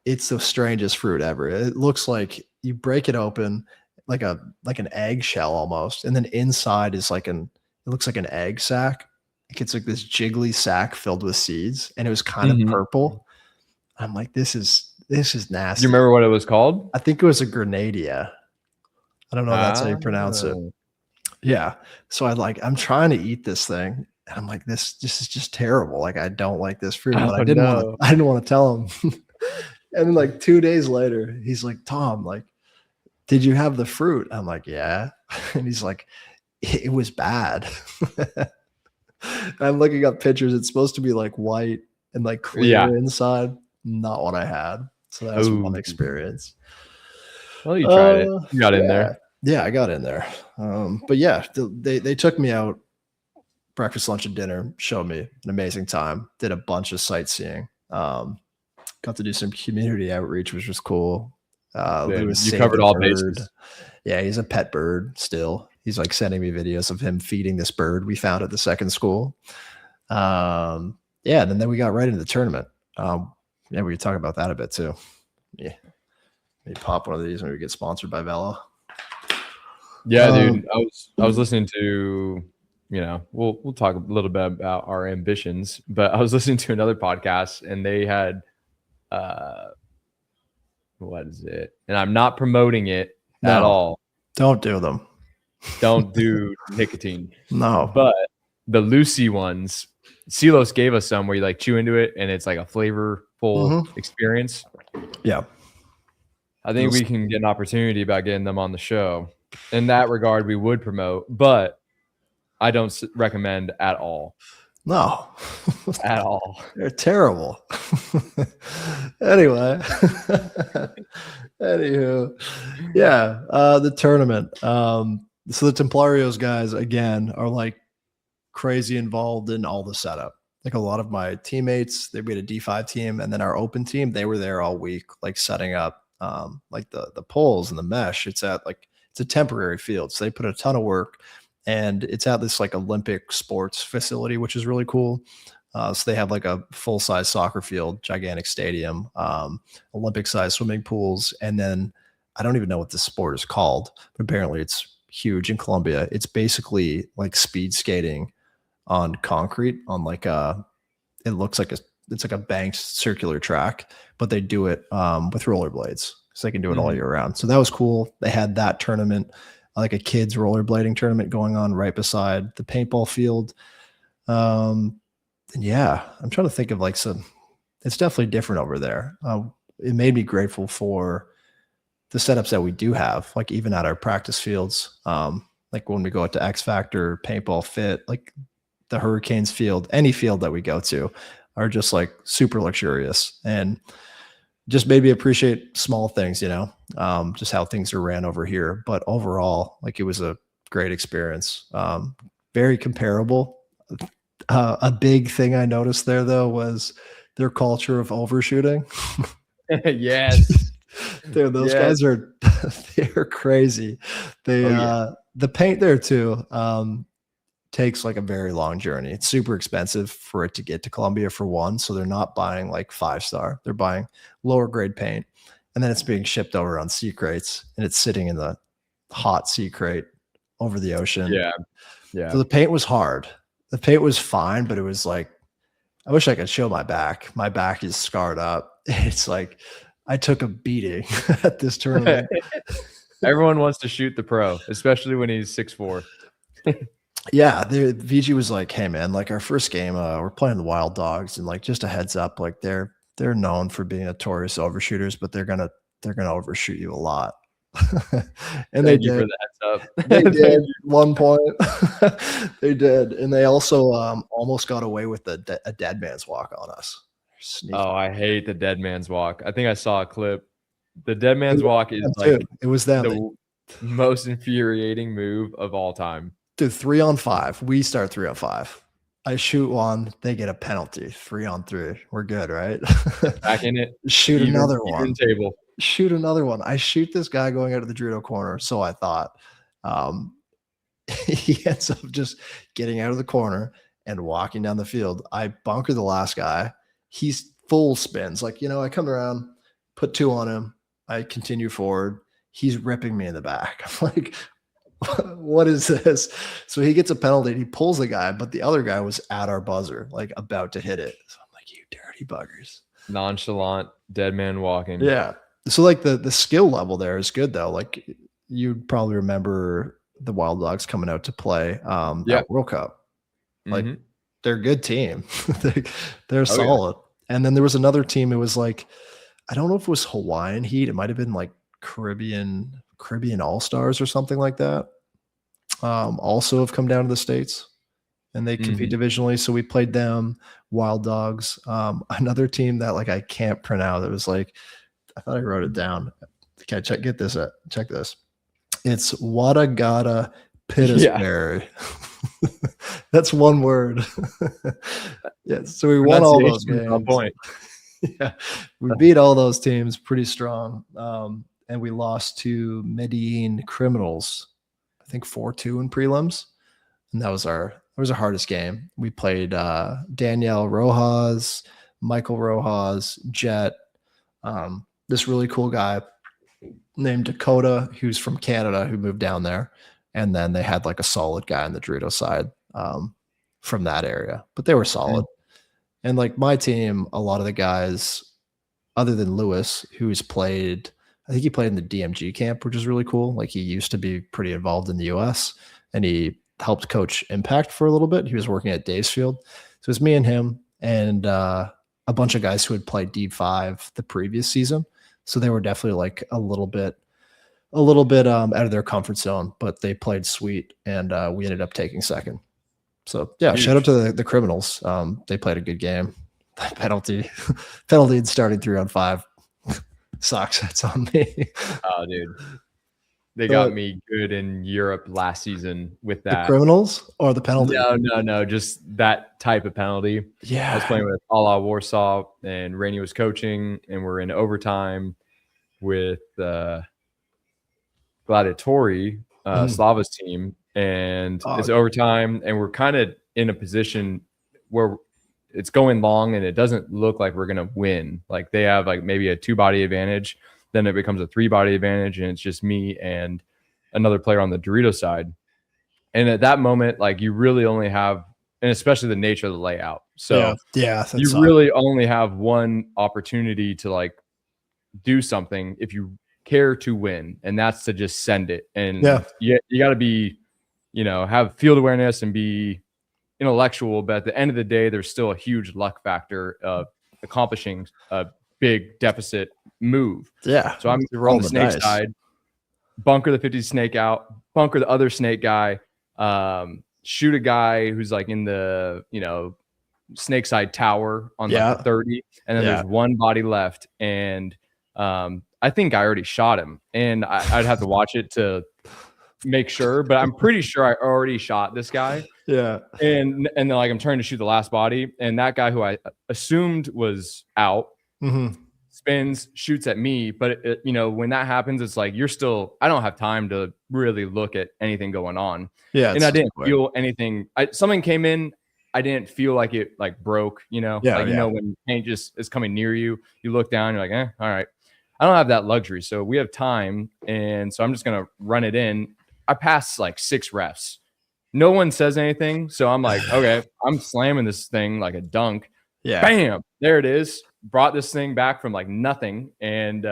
it's the strangest fruit ever. It looks like you break it open like an egg shell almost, and then inside is it looks like an egg sack. It gets like this jiggly sack filled with seeds, and it was kind of purple. I'm like, this is nasty. Do you remember what it was called? I think it was a Grenadia. I don't know if that's how you pronounce it. Yeah. So I'm trying to eat this thing. And I'm like, this is just terrible. Like, I don't like this fruit, but I didn't want to tell him. And then like 2 days later, he's like, Tom, like, did you have the fruit? I'm like, yeah. And he's like, it was bad. I'm looking up pictures. It's supposed to be like white and like clear inside. Not what I had. So that was one experience. Well, you tried it. You got in there. Yeah, I got in there. But yeah, they took me out breakfast, lunch, and dinner, showed me an amazing time. Did a bunch of sightseeing. Got to do some community outreach, which was cool. You covered all bases. Yeah, he's a pet bird still. He's like sending me videos of him feeding this bird we found at the second school. And then we got right into the tournament. We could talk about that a bit too. Yeah. Maybe pop one of these when we get sponsored by Vela. Yeah, dude. I was listening to, we'll talk a little bit about our ambitions, but I was listening to another podcast and they had what is it? And I'm not promoting it at all. Don't do them. Don't do nicotine. No. But the Lucy ones Silos gave us some where you like chew into it and it's like a flavorful experience. Yeah. I think we can get an opportunity about getting them on the show. In that regard, we would promote, but I don't recommend at all. No. At all. They're terrible. Anyway. Anywho. Yeah. The tournament. So the Templarios guys, again, are like crazy involved in all the setup. Like a lot of my teammates, we had a D5 team, and then our open team, they were there all week, like setting up like the poles and the mesh. It's a temporary field, so they put a ton of work, and it's at this like Olympic sports facility, which is really cool. So they have like a full-size soccer field, gigantic stadium, Olympic-sized swimming pools, and then I don't even know what this sport is called, but apparently it's huge in Colombia. It's basically like speed skating on concrete on like it looks like it's like a banked circular track, but they do it with rollerblades, so they can do it all year round. So that was cool. They had that tournament, like a kids rollerblading tournament going on right beside the paintball field. And yeah, I'm trying to think of like it's definitely different over there. It made me grateful for the setups that we do have, like even at our practice fields, like when we go out to X Factor, Paintball Fit, like the Hurricanes field, any field that we go to are just like super luxurious, and just made me appreciate small things, just how things are ran over here. But overall, like it was a great experience. Very comparable. A big thing I noticed there though was their culture of overshooting. Yes. Dude, those guys they're crazy. The paint there too takes like a very long journey. It's super expensive for it to get to Colombia for one. So they're not buying like 5-star. They're buying lower grade paint, and then it's being shipped over on sea crates, and it's sitting in the hot sea crate over the ocean. Yeah. Yeah. So the paint was hard. The paint was fine, but it was like, I wish I could show my back. My back is scarred up. It's like I took a beating at this tournament. Everyone wants to shoot the pro, especially when he's 6'4". Yeah, VG was like, "Hey man, like our first game, we're playing the Wild Dogs, and like just a heads up, like they're known for being notorious overshooters, but they're gonna overshoot you a lot." And they did. For the heads up. They did 1 point. They did, and they also almost got away with a dead man's walk on us. Sneaky. Oh, I hate the dead man's walk. I think I saw a clip. The dead man's walk is like it was them. The most infuriating move of all time. Dude, 3-on-5. We start 3-on-5. I shoot one, they get a penalty. 3-on-3. We're good, right? Back in it. Shoot another one. Table. Shoot another one. I shoot this guy going out of the judo corner. So I thought he ends up just getting out of the corner and walking down the field. I bunker the last guy. He's full spins. Like, I come around, put 2 on him. I continue forward. He's ripping me in the back. I'm like, what is this? So he gets a penalty. He pulls the guy, but the other guy was at our buzzer, like about to hit it. So I'm like, you dirty buggers. Nonchalant, dead man walking. Yeah. So like the skill level there is good though. Like you'd probably remember the Wild Dogs coming out to play at World Cup. Like they're a good team. they're solid. Yeah. And then there was another team. It was like, I don't know if it was Hawaiian Heat. It might have been like Caribbean All-Stars or something like that. Also have come down to the States, and they compete divisionally. So we played them, Wild Dogs. Another team that like I can't pronounce. It was like, I thought I wrote it down. Okay, check this. It's Wadagata Pittsburgh. Yeah. That's one word. Yeah, so we won all those games. Point. Yeah, we beat all those teams pretty strong. And we lost to Medellin Criminals, I think 4-2 in prelims. And that was our hardest game. We played Danielle Rojas, Michael Rojas, Jet, this really cool guy named Dakota, who's from Canada, who moved down there. And then they had like a solid guy on the Dorito side from that area, but they were solid. And like my team, a lot of the guys, other than Lewis, who's played, I think he played in the DMG camp, which is really cool. Like he used to be pretty involved in the US, and he helped coach Impact for a little bit. He was working at Daysfield. So it's me and him and a bunch of guys who had played D5 the previous season. So they were definitely like a little bit out of their comfort zone, but they played sweet, and we ended up taking second. So yeah, huge. Shout out to the criminals. They played a good game. Penalty in starting 3-on-5 sucks. That's on me. Oh, dude. They got me good in Europe last season with that. The criminals or the penalty? No. Just that type of penalty. Yeah. I was playing with Ala Warsaw, and Rainey was coaching, and we're in overtime with Gladiatori, Slava's team. And it's overtime, and we're kind of in a position where it's going long, and it doesn't look like we're going to win. Like they have like maybe a 2-body advantage. Then it becomes a 3-body advantage, and it's just me and another player on the Dorito side. And at that moment, like you really only have, and especially the nature of the layout. So you really only have one opportunity to like do something if you care to win, and that's to just send it. And you got to be, have field awareness and be intellectual. But at the end of the day, there's still a huge luck factor of accomplishing a big deficit move. Yeah. So I'm on the snake side, bunker the 50 snake out, bunker the other snake guy, shoot a guy who's like in the, snake side tower on like the 30. And then there's one body left. And I think I already shot him, and I'd have to watch it to make sure, but I'm pretty sure I already shot this guy. Yeah. And then like I'm trying to shoot the last body, and that guy who I assumed was out spins, shoots at me. But when that happens, it's like I don't have time to really look at anything going on. Yeah. And I didn't feel anything. Something came in, I didn't feel like it like broke, when paint just is coming near you, you look down, you're like, all right. I don't have that luxury. So we have time. And so I'm just going to run it in. I pass like 6 refs. No one says anything. So I'm like, okay, I'm slamming this thing like a dunk. Yeah. Bam. There it is. Brought this thing back from like nothing. And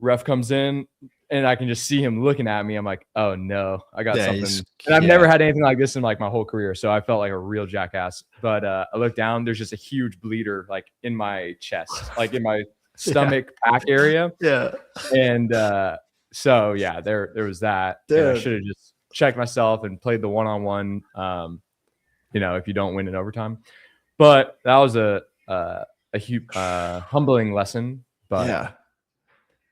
ref comes in, and I can just see him looking at me. I'm like, oh no, I got something. And I've never had anything like this in like my whole career. So I felt like a real jackass. But I look down, there's just a huge bleeder like in my chest, like in my stomach back area. Yeah. And so yeah, there was that. I should have just checked myself and played the one-on-one, if you don't win in overtime. But that was a huge humbling lesson. But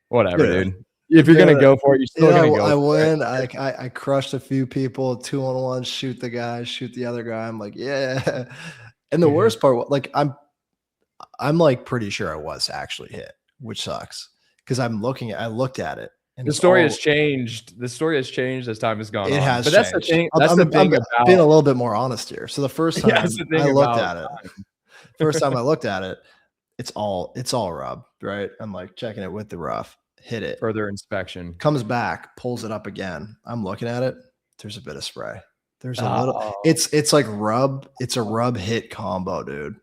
whatever, dude. If you're gonna go for it, you're still gonna go. I win. I crushed a few people, 2-on-1, shoot the guy, shoot the other guy. I'm like, yeah. And the worst part, like I'm like pretty sure I was actually hit, which sucks because I looked at it. And the story has changed. The story has changed as time has gone on. It has but changed. That's the thing. That's the thing about being a little bit more honest here. So the first time I looked at it, it's all rub, right? I'm like checking it with the rough, hit it. Further inspection. Comes back, pulls it up again. I'm looking at it. There's a bit of spray. There's a little. It's like rub. It's a rub hit combo, dude.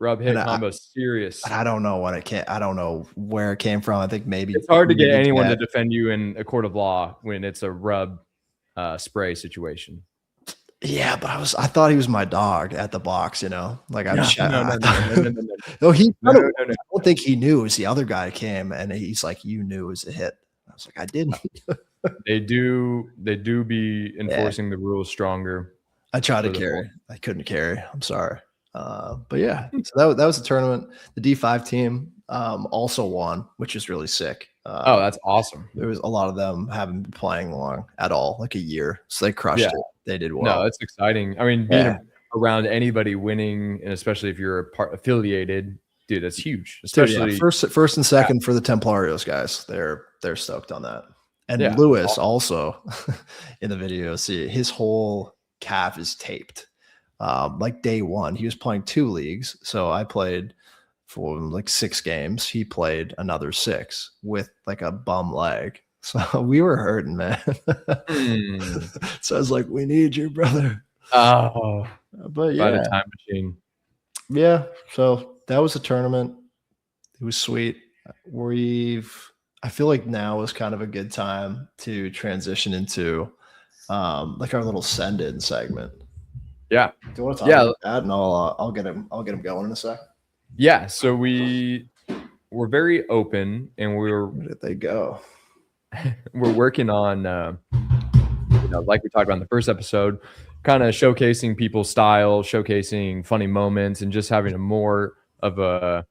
Rub hit combo, serious. I don't know I don't know where it came from. I think maybe it's hard to get anyone to defend you in a court of law when it's a rub spray situation. Yeah, but I thought he was my dog at the box, like I'm no. No, I don't think he knew it was the other guy came, and he's like, you knew it was a hit. I was like, I didn't. They do be enforcing the rules stronger. I tried to carry. I couldn't carry. I'm sorry. But yeah, so that was the tournament. The D5 team also won, which is really sick. That's awesome. There was a lot of them haven't been playing long at all, like a year. So they crushed it. They did well. No, it's exciting. I mean, being around anybody winning, and especially if you're affiliated, dude, that's huge. Especially first and second for the Templarios guys. They're stoked on that. And Lewis also in the video, see his whole calf is taped. Like day one, he was playing 2 leagues. So I played for like 6 games. He played another 6 with like a bum leg. So we were hurting, man. So I was like, we need you, brother. Oh, but yeah. By the time machine. Yeah. So that was a tournament. It was sweet. I feel like now is kind of a good time to transition into like our little send-in segment. Yeah. Do you want to talk about that? And I'll get him going in a sec. Yeah. So we're very open, and where did they go? We're working on, like we talked about in the first episode, kind of showcasing people's style, showcasing funny moments, and just having a more of a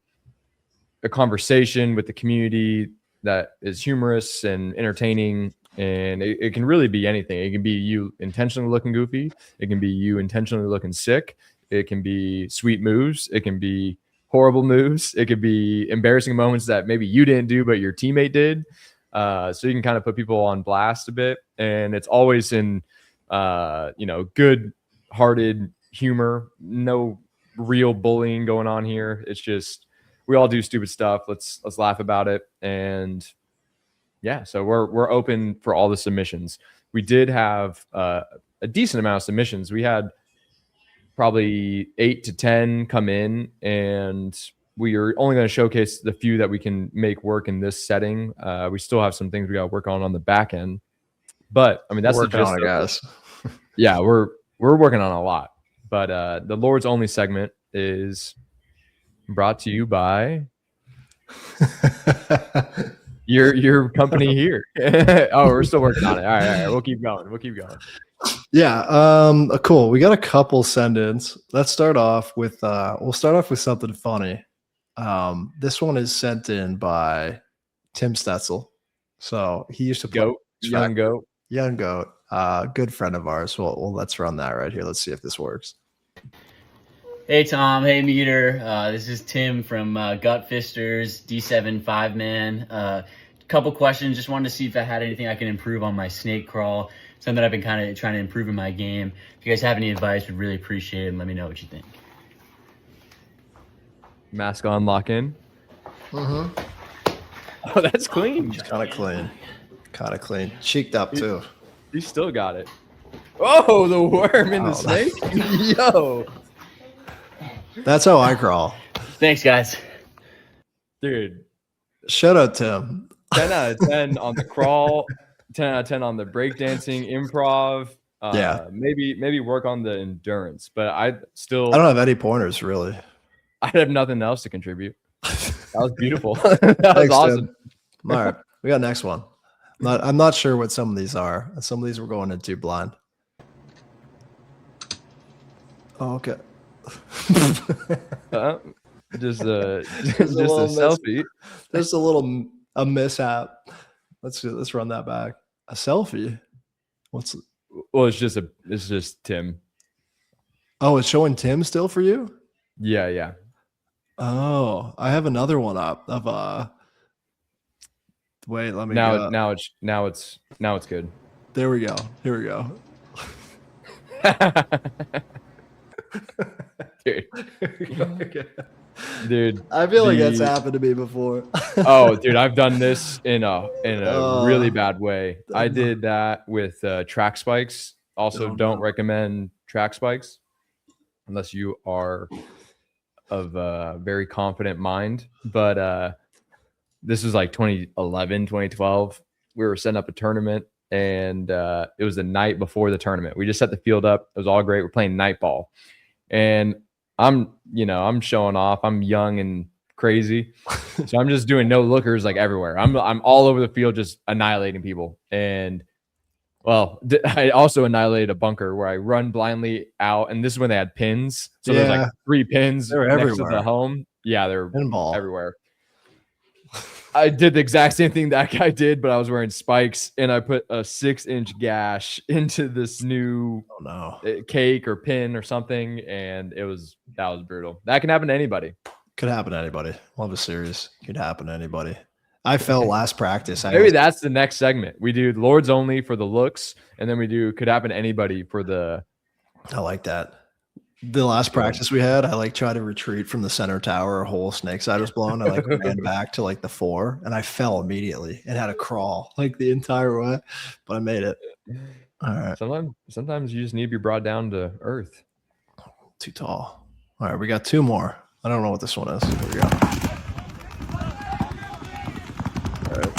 conversation with the community that is humorous and entertaining. And it can really be anything. It can be you intentionally looking goofy. It can be you intentionally looking sick. It can be sweet moves. It can be horrible moves. It could be embarrassing moments that maybe you didn't do, but your teammate did. So you can kind of put people on blast a bit. And it's always in, good-hearted humor. No real bullying going on here. It's just, we all do stupid stuff. Let's laugh about it. And yeah, so we're open for all the submissions. We did have a decent amount of submissions. We had probably 8 to 10 come in, and we are only going to showcase the few that we can make work in this setting. We still have some things we got to work on the back end, but I mean, that's working on it, guys. Yeah, we're working on a lot, but the Lord's Only segment is brought to you by your company here. Oh, we're still working on it. All right. We'll keep going. Yeah. Cool. We got a couple send-ins. Let's start off with something funny. This one is sent in by Tim Stetzel. So he used to play Young Goat. Good friend of ours. Well, let's run that right here. Let's see if this works. Hey, Tom. Hey, Meter. This is Tim from Gut Fisters, D7 5-man. Couple questions. Just wanted to see if I had anything I can improve on my snake crawl. Something I've been kind of trying to improve in my game. If you guys have any advice, would really appreciate it, and let me know what you think. Mask on, lock in. Mm-hmm. Oh, that's clean. Kind of clean. Cheeked up, too. You still got it. Oh, the worm in the snake? Yo. That's how I crawl. Thanks, guys. Dude. Shout out, Tim. 10 out of 10 on the crawl, 10 out of 10 on the breakdancing, improv. Maybe work on the endurance, but I don't have any pointers, really. I have nothing else to contribute. That was beautiful. That was awesome. Tim. All right, we got next one. I'm not sure what some of these are. Some of these we're going into blind. Oh, okay. Just a selfie. There's a mishap. Let's run that back. A selfie. It's just Tim. Oh, it's showing Tim still for you? Yeah. Oh, I have another one up of wait, let me now it's good. There we go. Here we go. Dude, I feel like that's happened to me before. Oh, dude, I've done this in a really bad way. I did that with track spikes. Also, don't recommend track spikes unless you are of a very confident mind. But this was like 2011, 2012. We were setting up a tournament, and it was the night before the tournament. We just set the field up. It was all great. We're playing night ball. And I'm showing off. I'm young and crazy. So I'm just doing no lookers like everywhere. I'm all over the field just annihilating people. And well, I also annihilated a bunker where I run blindly out. And this is when they had pins. So there's like 3 pins next everywhere. To the home. Yeah, they're pinball everywhere. I did the exact same thing that guy did, but I was wearing spikes, and I put a 6-inch gash into this new cake or pin or something, and that was brutal. That can happen to anybody. Could happen to anybody. Love a series. Could happen to anybody. I fell last practice. Maybe that's the next segment. We do Lords Only for the looks, and then we do could happen to anybody for the. I like that. The last practice we had, I tried to retreat from the center tower. A whole snake side was blown. I ran back to the 4, and I fell immediately and had to crawl the entire way, but I made it. All right. Sometimes you just need to be brought down to earth. Too tall. All right, we got 2 more. I don't know what this one is. Here we go. All right.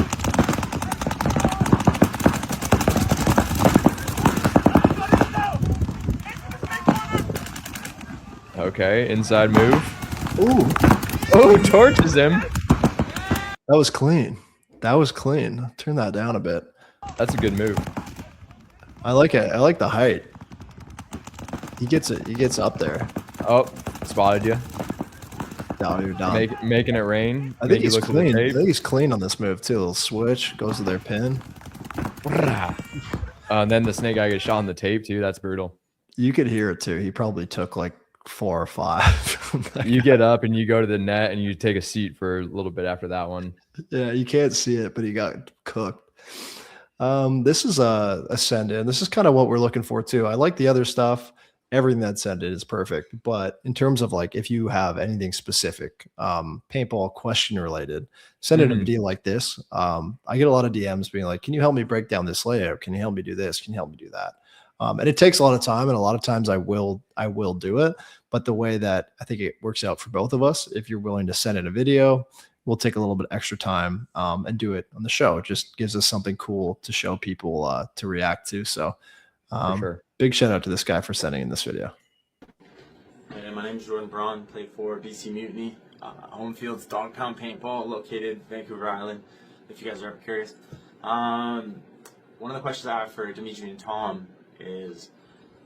Okay, inside move. Ooh. Oh, torches him. That was clean. That was clean. Turn that down a bit. That's a good move. I like it. I like the height. He gets it. He gets up there. Oh, spotted you. No, you're done. Making it rain. I think he's clean. I think he's clean on this move too. A little switch goes to their pin. And then the snake guy gets shot on the tape too. That's brutal. You could hear it too. He probably took like 4 or 5. You get up and you go to the net and you take a seat for a little bit after that one. Yeah, you can't see it, but he got cooked. This is a send in. This is kind of what we're looking for too. I like the other stuff. Everything that sent in is perfect. But in terms of like, if you have anything specific, paintball question related, send in a video like this. I get a lot of DMs being like, can you help me break down this layout? Can you help me do this? Can you help me do that? And it takes a lot of time, and a lot of times I will do it. But the way that I think it works out for both of us, if you're willing to send in a video, we'll take a little bit extra time and do it on the show. It just gives us something cool to show people to react to. So for sure. Big shout out to this guy for sending in this video. Hey, my name is Jordan Braun, play for BC Mutiny. Home field's Dog Pound Paintball, located Vancouver Island, if you guys are ever curious. One of the questions I have for Demetri and Tom is,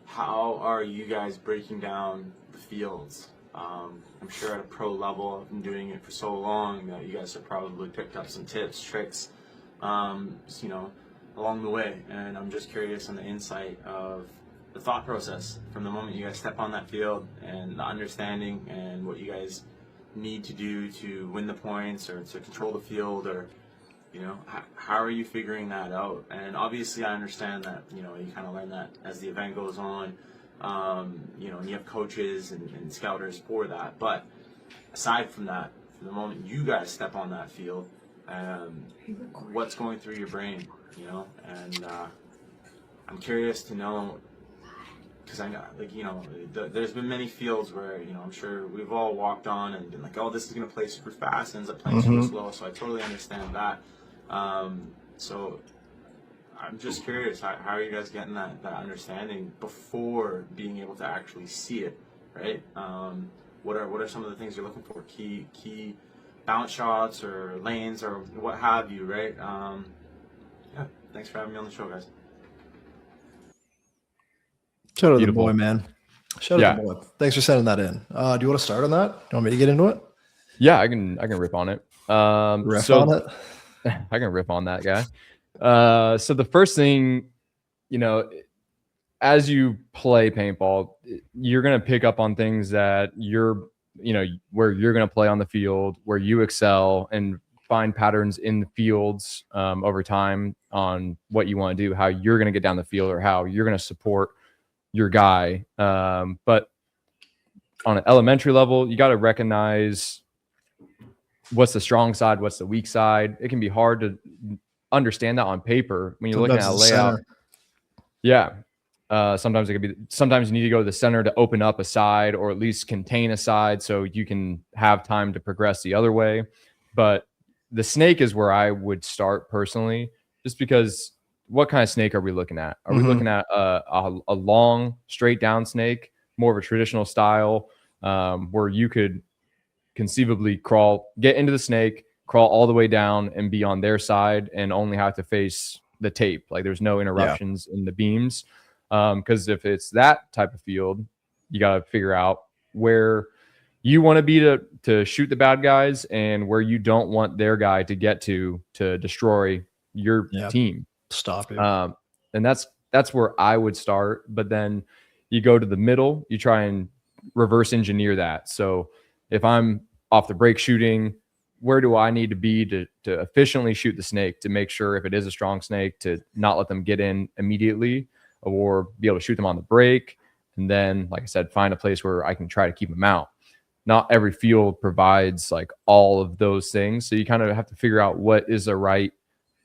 how are you guys breaking down the fields? I'm sure at a pro level, I've been doing it for so long that you guys have probably picked up some tips, tricks, you know, along the way. And I'm just curious on the insight of the thought process from the moment you guys step on that field, and the understanding and what you guys need to do to win the points or to control the field, or, you know, how are you figuring that out? And obviously I understand that, you know, you kind of learn that as the event goes on, you know, and you have coaches and scouters for that. But aside from that, from the moment you guys step on that field, what's going through your brain, you know? And I'm curious to know, because I know, like, you know, there's been many fields where, you know, I'm sure we've all walked on and been like, oh, this is going to play super fast, and ends up playing super slow. So I totally understand that. So I'm just curious, how are you guys getting that understanding before being able to actually see it, right? What are some of the things you're looking for? Key bounce shots or lanes or what have you, right? Yeah, thanks for having me on the show, guys. Shout out to the boy, man. Shout out to the boy. Thanks for sending that in. Do you want to start on that? Do you want me to get into it? Yeah, I can rip on it. Riff on it? I can rip on that guy. So the first thing, you know, as you play paintball, you're going to pick up on things that you're, you know, where you're going to play on the field, where you excel, and find patterns in the fields over time on what you want to do, how you're going to get down the field, or how you're going to support your guy. But on an elementary level, you got to recognize what's the strong side, what's the weak side. It can be hard to understand that on paper when you're looking at a layout. Yeah. Sometimes it could be, sometimes you need to go to the center to open up a side, or at least contain a side so you can have time to progress the other way. But the snake is where I would start personally, just because what kind of snake are we looking at? Are we looking at a long straight down snake, more of a traditional style, where you could conceivably get into the snake, crawl all the way down and be on their side and only have to face the tape? Like, there's no interruptions in the beams. Because if it's that type of field, you got to figure out where you want to be to shoot the bad guys, and where you don't want their guy to get to destroy your team. Stop it. And that's where I would start. But then you go to the middle, you try and reverse engineer that. So if I'm off the break shooting, where do I need to be to efficiently shoot the snake, to make sure, if it is a strong snake, to not let them get in immediately, or be able to shoot them on the break. And then, like I said, find a place where I can try to keep them out. Not every field provides like all of those things. So you kind of have to figure out what is the right,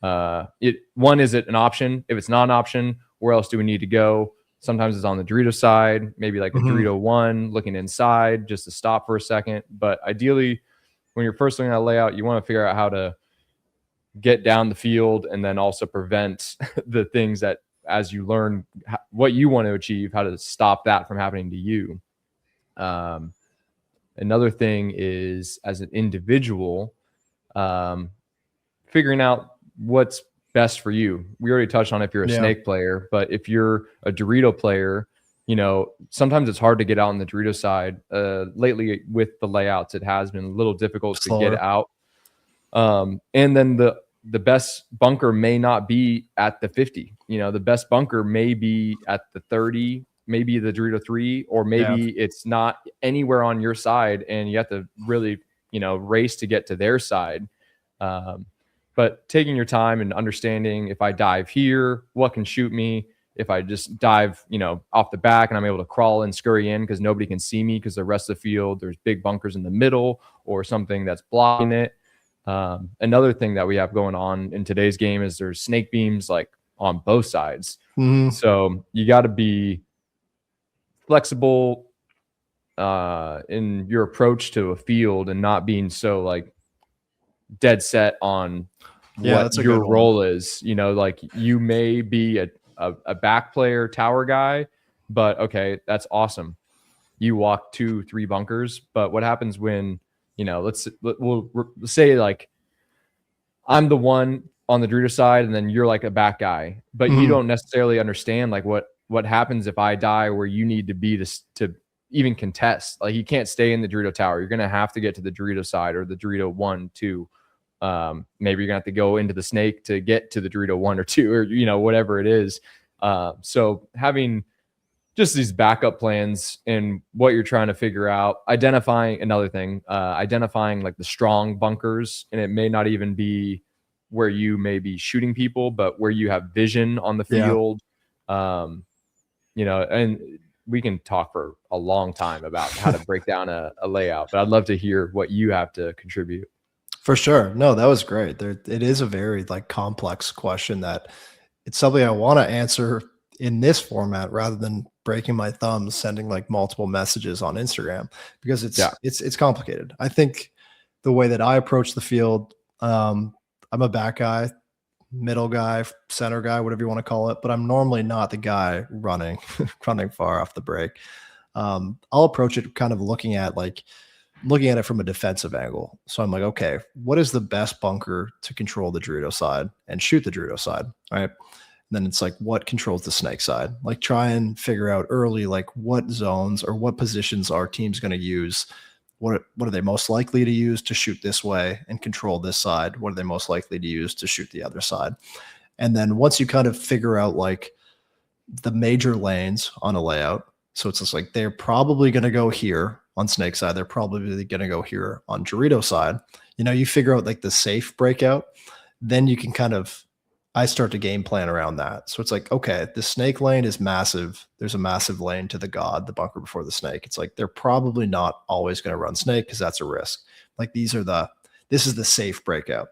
is it an option? If it's not an option, where else do we need to go? Sometimes it's on the Dorito side, maybe like a Dorito 1 looking inside just to stop for a second. But ideally, when you're first looking at a layout, you want to figure out how to get down the field, and then also prevent the things that, as you learn what you want to achieve, how to stop that from happening to you. Another thing is, as an individual, figuring out what's best for you. We already touched on if you're a snake player, but if you're a Dorito player, you know, sometimes it's hard to get out on the Dorito side. Lately with the layouts, it has been a little difficult to get out. And then the best bunker may not be at the 50. You know, the best bunker may be at the 30, maybe the Dorito 3, or maybe it's not anywhere on your side and you have to really, you know, race to get to their side. But taking your time and understanding, if I dive here, what can shoot me? If I just dive, you know, off the back and I'm able to crawl and scurry in because nobody can see me because the rest of the field, there's big bunkers in the middle or something that's blocking it. Another thing that we have going on in today's game is there's snake beams like on both sides. So you got to be flexible in your approach to a field and not being so like dead set on what your role is. You know, like you may be a back player, tower guy, but okay, that's awesome. You walk 2-3 bunkers, but what happens when, you know, we'll say like I'm the one on the Dorito side and then you're like a back guy, but you don't necessarily understand like what happens if I die where you need to be to even contest. Like you can't stay in the Dorito tower. You're going to have to get to the Dorito side or the Dorito 1, 2. Maybe you're gonna have to go into the snake to get to the Dorito 1 or 2, or, you know, whatever it is. So having just these backup plans and what you're trying to figure out, identifying like the strong bunkers, and it may not even be where you may be shooting people, but where you have vision on the field. You know, and we can talk for a long time about how to break down a layout, but I'd love to hear what you have to contribute. For sure. No, that was great. It is a very like complex question that it's something I want to answer in this format rather than breaking my thumbs sending like multiple messages on Instagram, because it's complicated. I think the way that I approach the field, I'm a back guy, middle guy, center guy, whatever you want to call it, but I'm normally not the guy running far off the break. I'll approach it kind of looking at it from a defensive angle. So I'm like, okay, what is the best bunker to control the Dorito side and shoot the Dorito side, right? And then it's like, what controls the snake side? Like try and figure out early, like what zones or what positions our team's going to use. What are they most likely to use to shoot this way and control this side? What are they most likely to use to shoot the other side? And then once you kind of figure out like the major lanes on a layout, so it's just like, they're probably going to go here on snake side. They're probably going to go here on Dorito side. You know, you figure out like the safe breakout, then you can I start to game plan around that. So it's like, okay, the snake lane is massive. There's a massive lane to the bunker before the snake. It's like, they're probably not always going to run snake because that's a risk. Like this is the safe breakout.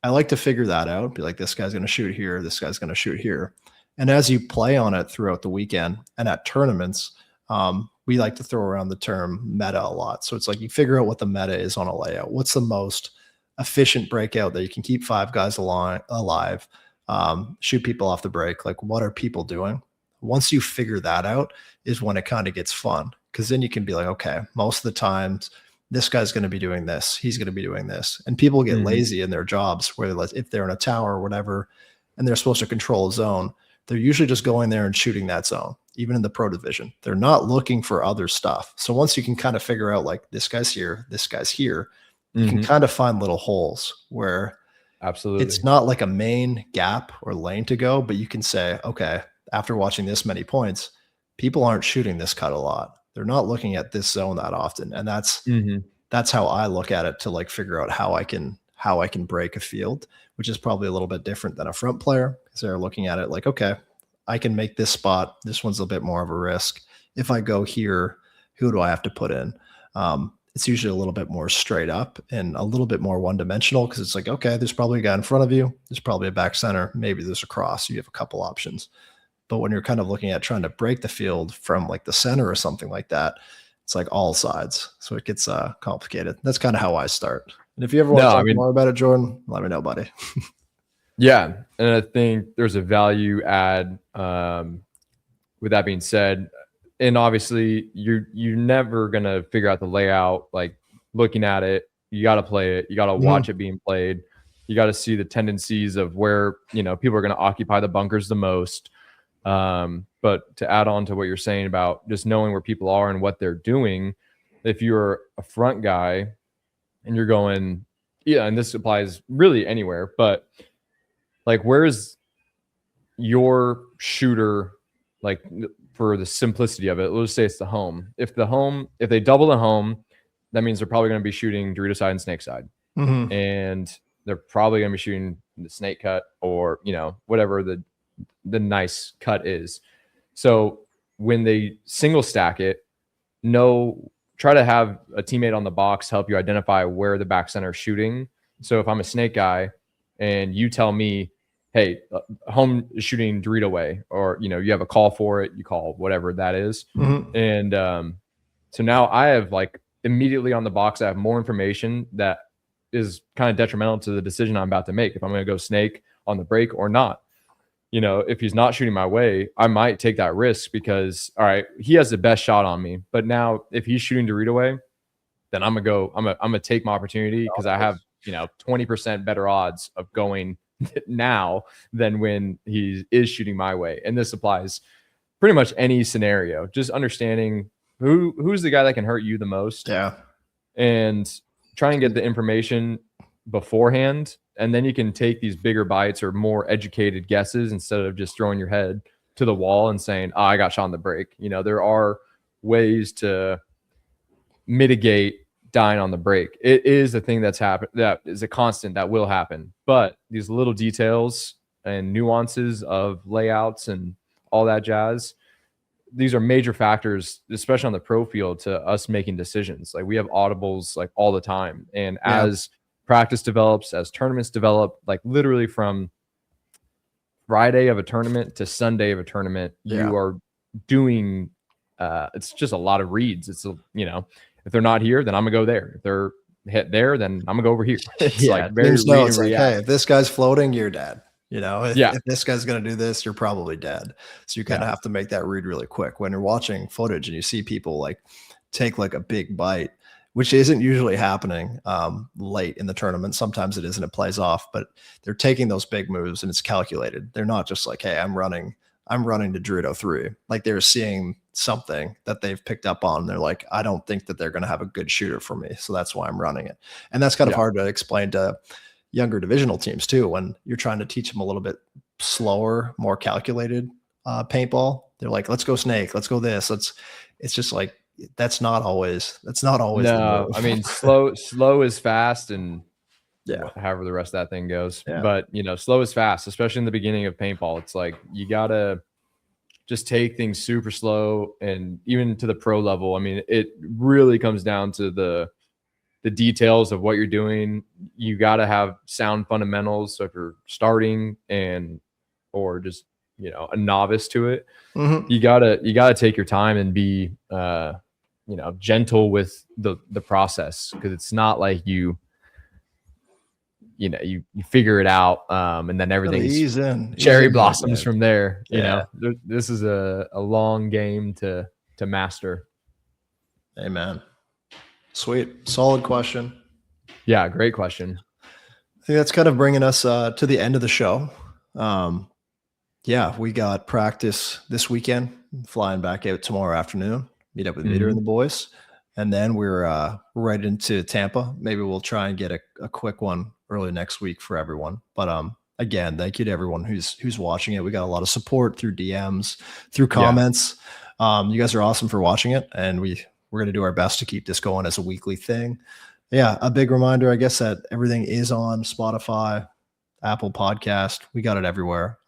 I like to figure that out. Be like, this guy's going to shoot here. This guy's going to shoot here. And as you play on it throughout the weekend and at tournaments, we like to throw around the term meta a lot. So it's like you figure out what the meta is on a layout. What's the most efficient breakout that you can keep 5 guys alive, shoot people off the break? Like, what are people doing? Once you figure that out is when it kind of gets fun, because then you can be like, okay, most of the times this guy's going to be doing this. He's going to be doing this. And people get lazy in their jobs where if they're in a tower or whatever, and they're supposed to control a zone, they're usually just going there and shooting that zone. Even in the pro division, they're not looking for other stuff. So once you can kind of figure out like this guy's here, you can kind of find little holes where it's not like a main gap or lane to go, but you can say, okay, after watching this many points, people aren't shooting this cut a lot. They're not looking at this zone that often. And that's how I look at it, to like figure out how I can break a field, which is probably a little bit different than a front player, because they're looking at it like, okay, I can make this spot. This one's a bit more of a risk. If I go here, who do I have to put in? It's usually a little bit more straight up and a little bit more one-dimensional, because it's like, okay, there's probably a guy in front of you. There's probably a back center. Maybe there's a cross. You have a couple options. But when you're kind of looking at trying to break the field from like the center or something like that, it's like all sides. So it gets complicated. That's kind of how I start. And if you ever want to talk more about it, Jordan, let me know, buddy. Yeah. And I think there's a value add. With that being said, and obviously you're never gonna figure out the layout like looking at it. You got to play it. You got to watch it being played. You got to see the tendencies of where, you know, people are going to occupy the bunkers the most. But to add on to what you're saying about just knowing where people are and what they're doing, if you're a front guy and you're going, yeah, and this applies really anywhere, but like, where's your shooter, like, for the simplicity of it, let's say it's the home. If they double the home, that means they're probably going to be shooting Dorito side and snake side. And they're probably going to be shooting the snake cut or, you know, whatever the nice cut is. So when they single stack it, try to have a teammate on the box help you identify where the back center is shooting. So if I'm a snake guy and you tell me, hey, home is shooting Dorito way, or, you know, you have a call for it, you call whatever that is. And so now I have, like, immediately on the box, I have more information that is kind of detrimental to the decision I'm about to make. If I'm going to go snake on the break or not, you know, if he's not shooting my way, I might take that risk because, all right, he has the best shot on me. But now if he's shooting Dorito way, then I'm gonna take my opportunity because I have, you know, 20% better odds of going now than when he is shooting my way. And this applies pretty much any scenario. Just understanding who's the guy that can hurt you the most. Yeah. And try and get the information beforehand, and then you can take these bigger bites or more educated guesses instead of just throwing your head to the wall and saying, oh, I got shot on the break. You know, there are ways to mitigate dying on the break. It is a thing that is a constant that will happen, but these little details and nuances of layouts and all that jazz, these are major factors, especially on the pro field, to us making decisions. Like, we have audibles like all the time. And as practice develops, as tournaments develop, like literally from Friday of a tournament to Sunday of a tournament, you are doing, it's just a lot of reads. It's, you know, if they're not here, then I'm gonna go there. If they're hit there, then I'm gonna go over here. It's like very it's like, hey, if this guy's floating, you're dead. You know, if this guy's going to do this, you're probably dead. So you kind of have to make that read really quick. When you're watching footage and you see people like take like a big bite, which isn't usually happening late in the tournament. Sometimes it is and it plays off, but they're taking those big moves and it's calculated. They're not just like, hey, I'm running to Dorito 3. Like, they're seeing something that they've picked up on. They're like, I don't think that they're going to have a good shooter for me. So that's why I'm running it. And that's kind of hard to explain to younger divisional teams too, when you're trying to teach them a little bit slower, more calculated paintball. They're like, let's go snake, let's go this. It's just like, that's not always no. I mean, slow is fast, and however the rest of that thing goes. But, you know, slow is fast, especially in the beginning of paintball. It's like, you gotta just take things super slow. And even to the pro level, I mean, it really comes down to the details of what you're doing. You got to have sound fundamentals. So if you're starting or just, you know, a novice to it, you gotta take your time and be, you know, gentle with the process. Cause it's not like you figure it out. And then everything's cherry blossoms from there. You know, this is a long game to master. Amen. Sweet. Solid question. Yeah, great question. I think that's kind of bringing us to the end of the show. We got practice this weekend, flying back out tomorrow afternoon, meet up with Meter and the boys. And then we're right into Tampa. Maybe we'll try and get a quick one early next week for everyone. But again, thank you to everyone who's watching it. We got a lot of support through DMs, through comments. You guys are awesome for watching it. And we're going to do our best to keep this going as a weekly thing. Yeah, a big reminder, I guess, that everything is on Spotify, Apple Podcast. We got it everywhere.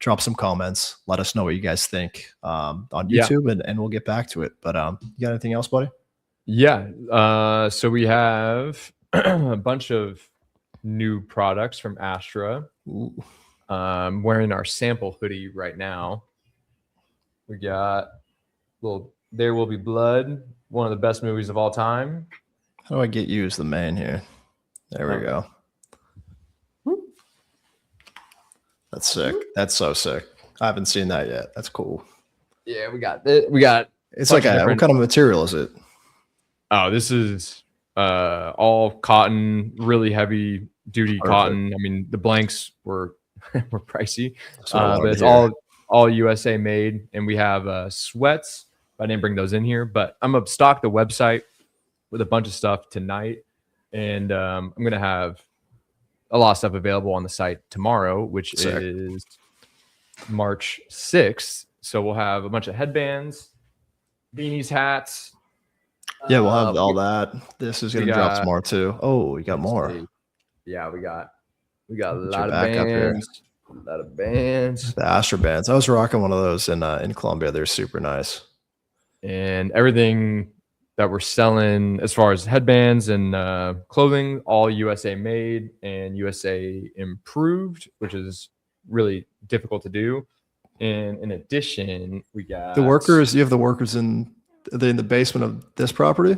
Drop some comments. Let us know what you guys think on YouTube, and we'll get back to it. But you got anything else, buddy? Yeah. So we have a bunch of new products from Astra. I'm wearing our sample hoodie right now. We got There Will Be Blood, one of the best movies of all time. How do I get you as the main here? There we go. That's sick. That's so sick. I haven't seen that yet. That's cool. Yeah, we got It's like what kind of material is it? Oh, this is all cotton, really heavy duty cotton. I mean, the blanks were were pricey, but it's all USA made, and we have sweats. I didn't bring those in here, but I'm gonna stock the website with a bunch of stuff tonight, and I'm gonna have a lot of stuff available on the site tomorrow, which is March 6th. So we'll have a bunch of headbands, beanies, hats. Yeah, we'll have all that. This is gonna drop tomorrow too. Oh, we got more. Yeah, we got a lot of bands. A lot of bands. The Astro bands. I was rocking one of those in Colombia. They're super nice. And everything that we're selling as far as headbands and clothing, all USA made and USA improved, which is really difficult to do. And in addition, we got the workers. You have the workers in the basement of this property?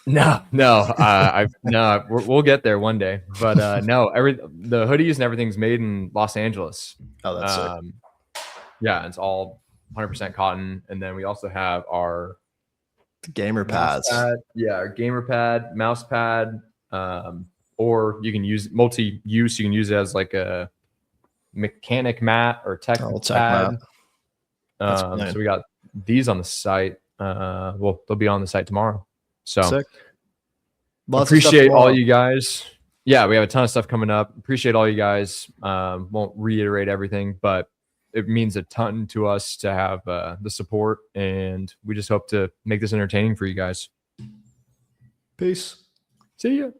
No, we'll get there one day. But no, the hoodies and everything's made in Los Angeles. Oh, that's sick. Yeah, it's all 100% cotton, and then we also have our gamer pads. Our gamer pad, mouse pad, or you can use multi-use. You can use it as like a mechanic mat or tech pad. So we got these on the site. Well, they'll be on the site tomorrow. So appreciate all you guys. Yeah, we have a ton of stuff coming up. Appreciate all you guys. Won't reiterate everything, but it means a ton to us to have the support, and we just hope to make this entertaining for you guys. Peace. See ya.